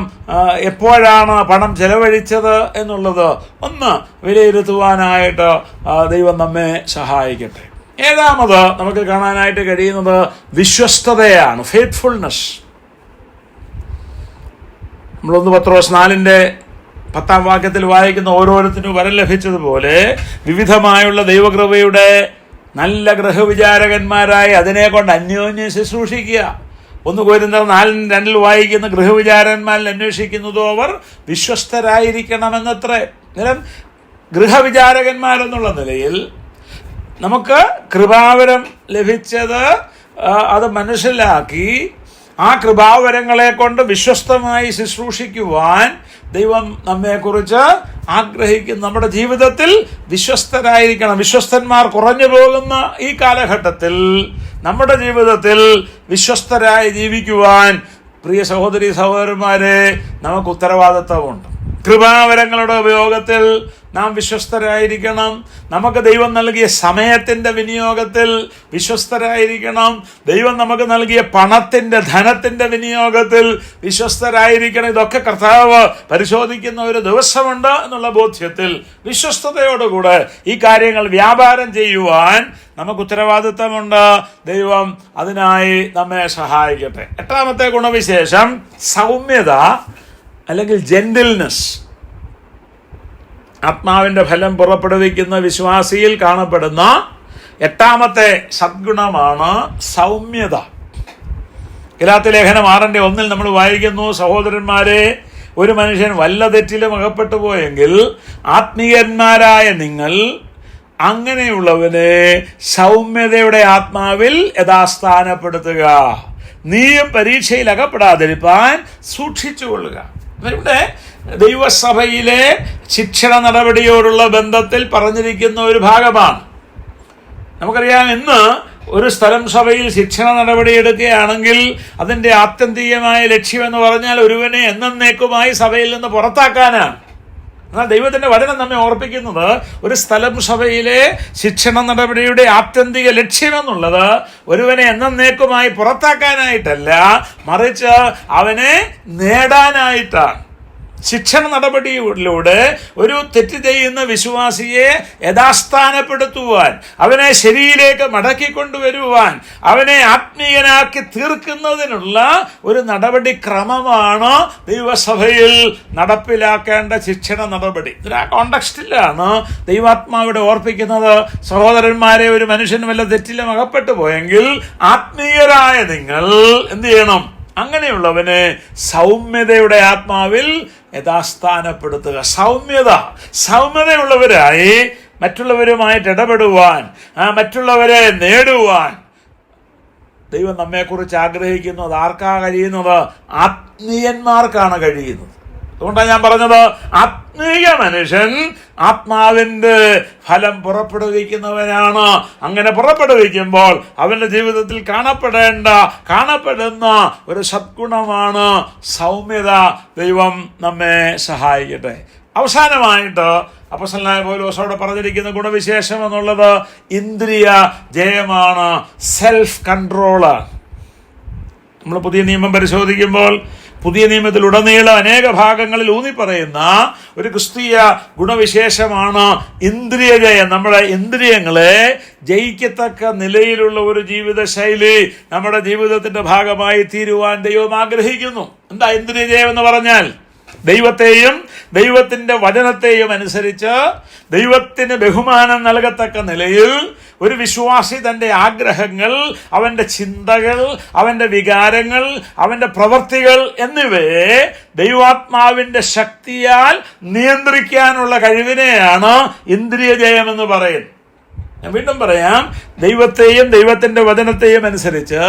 എപ്പോഴാണ് പണം ചെലവഴിച്ചത് എന്നുള്ളത് ഒന്ന് വിലയിരുത്തുവാനായിട്ട് ദൈവം നമ്മെ സഹായിക്കട്ടെ. ഏഴാമത് നമുക്ക് കാണാനായിട്ട് കഴിയുന്നത് വിശ്വസ്തതയാണ്, ഫെയ്ത്ത്ഫുൾനെസ്. നമ്മളൊന്ന് പത്രോസ് 4:10 വായിക്കുന്ന, ഓരോരുത്തരും വരം ലഭിച്ചതുപോലെ വിവിധമായുള്ള ദൈവകൃപയുടെ നല്ല ഗൃഹവിചാരകന്മാരായി അതിനെ കൊണ്ട് അന്യോന്യം ശുശ്രൂഷിക്കുക. 1 കൊരിന്ത്യർ 4:2 വായിക്കുന്ന, ഗൃഹവിചാരന്മാരിൽ അന്വേഷിക്കുന്നതോ അവർ വിശ്വസ്തരായിരിക്കണമെന്നത്രേ. അന്നേരം ഗൃഹവിചാരകന്മാരെന്നുള്ള നിലയിൽ നമുക്ക് കൃപാവരം ലഭിച്ചത് അത് മനസ്സിലാക്കി ആ കൃപാവരങ്ങളെ കൊണ്ട് വിശ്വസ്തമായി ശുശ്രൂഷിക്കുവാൻ ദൈവം നമ്മെക്കുറിച്ച് ആഗ്രഹിക്കുന്നു. നമ്മുടെ ജീവിതത്തിൽ വിശ്വസ്തരായിരിക്കണം. വിശ്വസ്തന്മാർ കുറഞ്ഞു പോകുന്ന ഈ കാലഘട്ടത്തിൽ നമ്മുടെ ജീവിതത്തിൽ വിശ്വസ്തരായി ജീവിക്കുവാൻ പ്രിയ സഹോദരി സഹോദരന്മാരെ നമുക്ക് ഉത്തരവാദിത്തമുണ്ട്. കൃപാവരങ്ങളുടെ ഉപയോഗത്തിൽ നാം വിശ്വസ്തരായിരിക്കണം. നമുക്ക് ദൈവം നൽകിയ സമയത്തിൻ്റെ വിനിയോഗത്തിൽ വിശ്വസ്തരായിരിക്കണം. ദൈവം നമുക്ക് നൽകിയ ധനത്തിൻ്റെ വിനിയോഗത്തിൽ വിശ്വസ്തരായിരിക്കണം. ഇതൊക്കെ കർത്താവ് പരിശോധിക്കുന്ന ഒരു ദിവസമുണ്ട് എന്നുള്ള ബോധ്യത്തിൽ വിശ്വസ്തയോടുകൂടെ ഈ കാര്യങ്ങൾ വ്യാപാരം ചെയ്യുവാൻ നമുക്ക് ഉത്തരവാദിത്തമുണ്ട്. ദൈവം അതിനായി നമ്മെ സഹായിക്കട്ടെ. 8ാമത്തെ ഗുണവിശേഷം സൗമ്യത അല്ലെങ്കിൽ ജെന്റിൽനെസ്. ആത്മാവിന്റെ ഫലം പുറപ്പെടുവിക്കുന്ന വിശ്വാസിയിൽ കാണപ്പെടുന്ന 8ാമത്തെ സദ്ഗുണമാണ് സൗമ്യത. ഗലാത്യ ലേഖനം 6:1 നമ്മൾ വായിക്കുന്നു, സഹോദരന്മാരെ, ഒരു മനുഷ്യൻ വല്ല തെറ്റിലും അകപ്പെട്ടു പോയെങ്കിൽ ആത്മീയന്മാരായ നിങ്ങൾ അങ്ങനെയുള്ളവനെ സൗമ്യതയുടെ ആത്മാവിൽ യഥാസ്ഥാനപ്പെടുത്തുക, നീയും പരീക്ഷയിൽ അകപ്പെടാതിരിപ്പാൻ സൂക്ഷിച്ചുകൊള്ളുക. ഇവിടെ ദൈവസഭയിലെ ശിക്ഷണ നടപടിയോടുള്ള ബന്ധത്തിൽ പറഞ്ഞിരിക്കുന്ന ഒരു ഭാഗമാണ്. നമുക്കറിയാം, ഇന്ന് ഒരു സ്ഥലം സഭയിൽ ശിക്ഷണ നടപടി എടുക്കുകയാണെങ്കിൽ അതിൻ്റെ ആത്യന്തികമായ ലക്ഷ്യമെന്ന് പറഞ്ഞാൽ ഒരുവനെ എന്നേക്കുമായി സഭയിൽ നിന്ന് പുറത്താക്കാനാണ്. എന്നാൽ ദൈവത്തിന്റെ വചനം നമ്മെ ഓർപ്പിക്കുന്നത് ഒരു സ്ഥലം സഭയിലെ ശിക്ഷണ നടപടിയുടെ ആത്യന്തിക ലക്ഷ്യമെന്നുള്ളത് ഒരുവനെ എന്നേക്കുമായി പുറത്താക്കാനായിട്ടല്ല, മറിച്ച് അവനെ നേടാനായിട്ടാണ്. ശിക്ഷണ നടപടിയിലൂടെ ഒരു തെറ്റ് ചെയ്യുന്ന വിശ്വാസിയെ യഥാസ്ഥാനപ്പെടുത്തുവാൻ, അവനെ ശരിയിലേക്ക് മടക്കിക്കൊണ്ടുവരുവാൻ, അവനെ ആത്മീയനാക്കി തീർക്കുന്നതിനുള്ള ഒരു നടപടിക്രമമാണ് ദൈവസഭയിൽ നടപ്പിലാക്കേണ്ട ശിക്ഷണ നടപടി. ആ കോണ്ടക്സ്റ്റിലാണ് ദൈവാത്മാവിടെ ഓർപ്പിക്കുന്നത്, സഹോദരന്മാരെ, ഒരു മനുഷ്യൻ വല്ല തെറ്റിലും അകപ്പെട്ടു പോയെങ്കിൽ ആത്മീയരായ നിങ്ങൾ എന്ത് ചെയ്യണം? അങ്ങനെയുള്ളവനെ സൗമ്യതയുടെ ആത്മാവിൽ യഥാസ്ഥാനപ്പെടുത്തുക. സൗമ്യതയുള്ളവരായി മറ്റുള്ളവരുമായിട്ട് ഇടപെടുവാൻ, മറ്റുള്ളവരെ നേടുവാൻ ദൈവം നമ്മെക്കുറിച്ച് ആഗ്രഹിക്കുന്നു. അത് ആർക്കാ കഴിയുന്നത്? ആത്മീയന്മാർക്കാണ് കഴിയുന്നത്. അതുകൊണ്ടാണ് ഞാൻ പറഞ്ഞത്, ആത്മീയ മനുഷ്യൻ ആത്മാവിന്റെ ഫലം പുറപ്പെടുവിക്കുന്നവനാണ്. അങ്ങനെ പുറപ്പെടുവിക്കുമ്പോൾ അവന്റെ ജീവിതത്തിൽ കാണപ്പെടുന്ന ഒരു സദ്ഗുണമാണ് സൗമ്യത. ദൈവം നമ്മെ സഹായിക്കട്ടെ. അവസാനമായിട്ട് അപ്പോസ്തലനായ പൗലോസോട് പറഞ്ഞിരിക്കുന്ന ഗുണവിശേഷം എന്നുള്ളത് ഇന്ദ്രിയ ജയമാണ്, സെൽഫ് കൺട്രോളാണ്. നമ്മൾ പുതിയ നിയമം പരിശോധിക്കുമ്പോൾ പുതിയ നിയമത്തിലുടനീളം അനേക ഭാഗങ്ങളിൽ ഊന്നിപ്പറയുന്ന ഒരു ക്രിസ്തീയ ഗുണവിശേഷമാണ് ഇന്ദ്രിയ ജയം. നമ്മുടെ ഇന്ദ്രിയങ്ങളെ ജയിക്കത്തക്ക നിലയിലുള്ള ഒരു ജീവിത ശൈലി നമ്മുടെ ജീവിതത്തിന്റെ ഭാഗമായി തീരുവാൻ ദൈവം ആഗ്രഹിക്കുന്നു. എന്താ ഇന്ദ്രിയ ജയം എന്ന് പറഞ്ഞാൽ? ദൈവത്തെയും ദൈവത്തിന്റെ വചനത്തെയും അനുസരിച്ച് ദൈവത്തിന് ബഹുമാനം നൽകത്തക്ക നിലയിൽ ഒരു വിശ്വാസി തന്റെ ആഗ്രഹങ്ങൾ, അവന്റെ ചിന്തകൾ, അവന്റെ വികാരങ്ങൾ, അവന്റെ പ്രവൃത്തികൾ എന്നിവയെ ദൈവാത്മാവിന്റെ ശക്തിയാൽ നിയന്ത്രിക്കാനുള്ള കഴിവിനെയാണ് ഇന്ദ്രിയ ജയം എന്ന് പറയുന്നത്. ഞാൻ വീണ്ടും പറയാം, ദൈവത്തെയും ദൈവത്തിന്റെ വചനത്തെയും അനുസരിച്ച്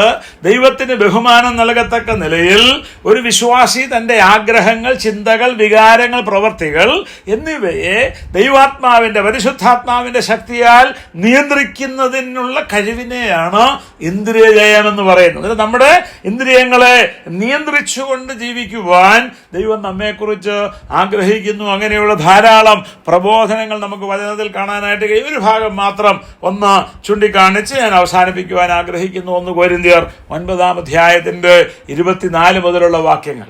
ദൈവത്തിന് ബഹുമാനം നൽകത്തക്ക നിലയിൽ ഒരു വിശ്വാസി തന്റെ ആഗ്രഹങ്ങൾ, ചിന്തകൾ, വികാരങ്ങൾ, പ്രവൃത്തികൾ എന്നിവയെ ദൈവാത്മാവിന്റെ പരിശുദ്ധാത്മാവിന്റെ ശക്തിയാൽ നിയന്ത്രിക്കുന്നതിനുള്ള കഴിവിനെയാണ് ഇന്ദ്രിയ ജയം എന്ന് പറയുന്നത്. നമ്മുടെ ഇന്ദ്രിയങ്ങളെ നിയന്ത്രിച്ചുകൊണ്ട് ജീവിക്കുവാൻ ദൈവം നമ്മെക്കുറിച്ച് ആഗ്രഹിക്കുന്നു. അങ്ങനെയുള്ള ധാരാളം പ്രബോധനങ്ങൾ നമുക്ക് വചനത്തിൽ കാണാനായിട്ട് കഴിയും. ഒരു ഭാഗം മാത്രം ഒന്ന് ചൂണ്ടിക്കാണിച്ച് ഞാൻ അവസാനിപ്പിക്കുവാൻ ആഗ്രഹിക്കുന്നു. 1 കൊരിന്ത്യർ 9-ാം അധ്യായത്തിന്റെ 24 മുതലുള്ള വാക്യങ്ങൾ.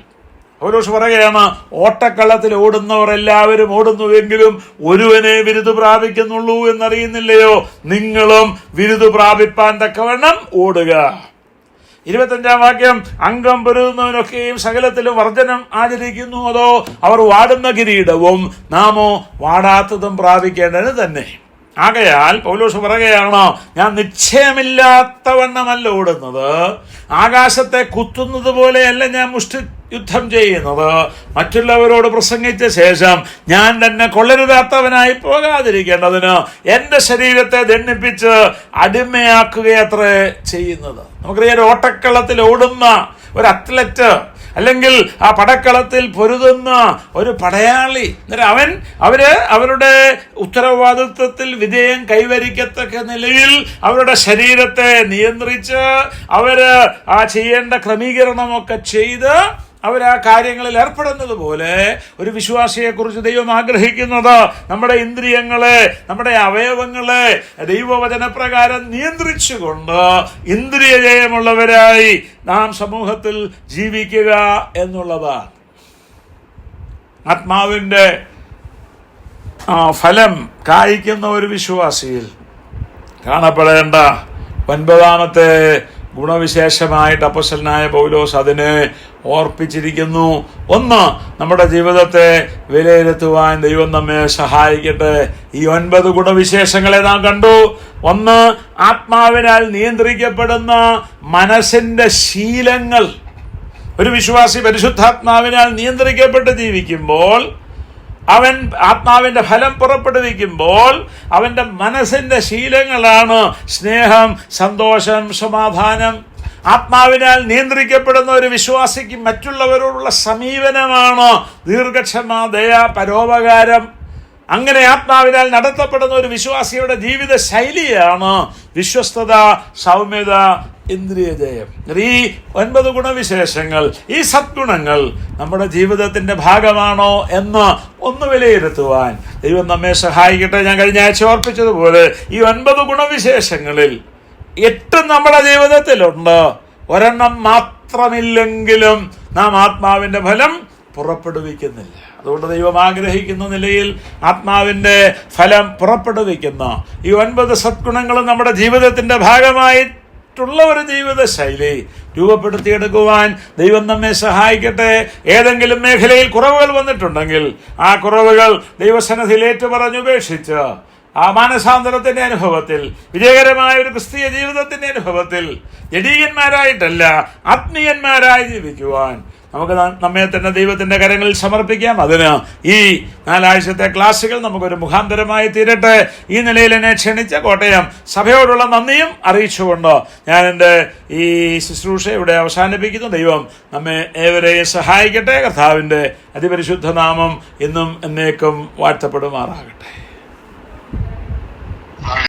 പൗലോസ് പറയുകയാണ്, ഓട്ടക്കളത്തിൽ ഓടുന്നവർ എല്ലാവരും ഓടുന്നുവെങ്കിലും ഒരുവനെ വിരുദ് പ്രാപിക്കുന്നുള്ളൂ എന്നറിയുന്നില്ലയോ? നിങ്ങളും വിരുദ് പ്രാപിപ്പാൻ തക്കവണ്ണം ഓടുക. 25-ാം വാക്യം, അംഗം പൊരുതുന്നവനൊക്കെയും സകലത്തിലും വർജനം ആചരിക്കുന്നു, അതോ അവർ വാടുന്ന കിരീടവും നാമോ വാടാത്തതും പ്രാപിക്കേണ്ടത് തന്നെ. ആകയാൽ പൗലോസ് പറയുകയാണ്, ഞാൻ നിശ്ചയമില്ലാത്തവണ്ണമല്ല ഓടുന്നത്, ആകാശത്തെ കുത്തുന്നത് പോലെയല്ല ഞാൻ മുഷ്ടി യുദ്ധം ചെയ്യുന്നത്. മറ്റുള്ളവരോട് പ്രസംഗിച്ച ശേഷം ഞാൻ തന്നെ കൊള്ളരുതാത്തവനായി പോകാതിരിക്കേണ്ടതിന് എന്റെ ശരീരത്തെ ദണ്ഡിപ്പിച്ച് അടിമയാക്കുകയത്രേ ചെയ്യുന്നത്. നമുക്കറിയാം, ഓട്ടക്കളത്തിൽ ഓടുന്ന ഒരു അത്ലറ്റ് അല്ലെങ്കിൽ ആ പടക്കളത്തിൽ പൊരുതുന്ന ഒരു പടയാളി, അവരുടെ ഉത്തരവാദിത്വത്തിൽ വിജയം കൈവരിക്കത്തക്ക നിലയിൽ അവരുടെ ശരീരത്തെ നിയന്ത്രിച്ച് അവര് ആ ചെയ്യേണ്ട ക്രമീകരണമൊക്കെ ചെയ്ത് അവർ ആ കാര്യങ്ങളിൽ ഏർപ്പെടുന്നത് പോലെ ഒരു വിശ്വാസിയെക്കുറിച്ച് ദൈവം ആഗ്രഹിക്കുന്നത് നമ്മുടെ ഇന്ദ്രിയങ്ങളെ, നമ്മുടെ അവയവങ്ങളെ ദൈവവചനപ്രകാരം നിയന്ത്രിച്ചുകൊണ്ട് ഇന്ദ്രിയ ജയമുള്ളവരായി നാം സമൂഹത്തിൽ ജീവിക്കുക എന്നുള്ളതാണ്. ആത്മാവിന്റെ ഫലം കായ്ക്കുന്ന ഒരു വിശ്വാസിയിൽ കാണപ്പെടേണ്ട 9-ാമത്തെ ഗുണവിശേഷമായിട്ട് അപ്പോസ്തലനായ പൗലോസ് അതിനെ ഓർപ്പിച്ചിരിക്കുന്നു. 1, നമ്മുടെ ജീവിതത്തെ വിലയിരുത്തുവാൻ ദൈവം നമ്മെ സഹായിക്കട്ടെ. ഈ 9 ഗുണവിശേഷങ്ങളെ നാം കണ്ടു. 1, ആത്മാവിനാൽ നിയന്ത്രിക്കപ്പെടുന്ന മനസ്സിന്റെ ശീലങ്ങൾ. ഒരു വിശ്വാസി പരിശുദ്ധാത്മാവിനാൽ നിയന്ത്രിക്കപ്പെട്ട് ജീവിക്കുമ്പോൾ, അവൻ ആത്മാവിന്റെ ഫലം പുറപ്പെടുവിക്കുമ്പോൾ അവന്റെ മനസ്സിന്റെ ശീലങ്ങളാണ് സ്നേഹം, സന്തോഷം, സമാധാനം. ആത്മാവിനാൽ നിയന്ത്രിക്കപ്പെടുന്ന ഒരു വിശ്വാസിക്ക് മറ്റുള്ളവരോടുള്ള സമീപനമാണ് ദീർഘക്ഷമ, ദയ, പരോപകാരം. അങ്ങനെ ആത്മാവിനാൽ നടത്തപ്പെടുന്ന ഒരു വിശ്വാസിയുടെ ജീവിത ശൈലിയാണ് വിശ്വസ്തത, സൗമ്യത, ഇന്ദ്രിയ ജയം. ഈ 9 ഗുണവിശേഷങ്ങൾ, ഈ സദ്ഗുണങ്ങൾ നമ്മുടെ ജീവിതത്തിന്റെ ഭാഗമാണോ എന്ന് ഒന്ന് വിലയിരുത്തുവാൻ ദൈവം നമ്മെ സഹായിക്കട്ടെ. ഞാൻ കഴിഞ്ഞ ആഴ്ച ഓർപ്പിച്ചതുപോലെ ഈ 9 ഗുണവിശേഷങ്ങളിൽ 8 നമ്മുടെ ജീവിതത്തിലുണ്ട്. 1 മാത്രമില്ലെങ്കിലും നാം ആത്മാവിന്റെ ഫലം പുറപ്പെടുവിക്കുന്നില്ല. അതുകൊണ്ട് ദൈവം ആഗ്രഹിക്കുന്ന നിലയിൽ ആത്മാവിന്റെ ഫലം പുറപ്പെടുവിക്കുന്ന ഈ 9 സദ്ഗുണങ്ങളും നമ്മുടെ ജീവിതത്തിന്റെ ഭാഗമായിട്ടുള്ള ഒരു ജീവിത ശൈലി രൂപപ്പെടുത്തിയെടുക്കുവാൻ ദൈവം നമ്മെ സഹായിക്കട്ടെ. ഏതെങ്കിലും മേഖലയിൽ കുറവുകൾ വന്നിട്ടുണ്ടെങ്കിൽ ആ കുറവുകൾ ദൈവസന്നിധിയിൽ ഏറ്റുപറഞ്ഞുപേക്ഷിച്ച് ആ മാനസാന്തരത്തിന്റെ അനുഭവത്തിൽ, വിജയകരമായ ഒരു ക്രിസ്തീയ ജീവിതത്തിന്റെ അനുഭവത്തിൽ ജഡീകന്മാരായിട്ടല്ല ആത്മീയന്മാരായി ജീവിക്കുവാൻ നമുക്ക് നമ്മെ തന്നെ ദൈവത്തിൻ്റെ കരങ്ങളിൽ സമർപ്പിക്കാം. അതിന് ഈ 4 ആഴ്ചത്തെ ക്ലാസ്സുകൾ നമുക്കൊരു മുഖാന്തരമായി തീരട്ടെ. ഈ നിലയിൽ എന്നെ ക്ഷണിച്ച കോട്ടയം സഭയോടുള്ള നന്ദിയും അറിയിച്ചുകൊണ്ട് ഞാൻ എൻ്റെ ഈ ശുശ്രൂഷ ഇവിടെ അവസാനിപ്പിക്കുന്നു. ദൈവം നമ്മെ ഏവരെയും സഹായിക്കട്ടെ. കർത്താവിൻ്റെ അതിപരിശുദ്ധ നാമം ഇന്നും എന്നേക്കും വാഴ്ത്തപ്പെടുമാറാകട്ടെ.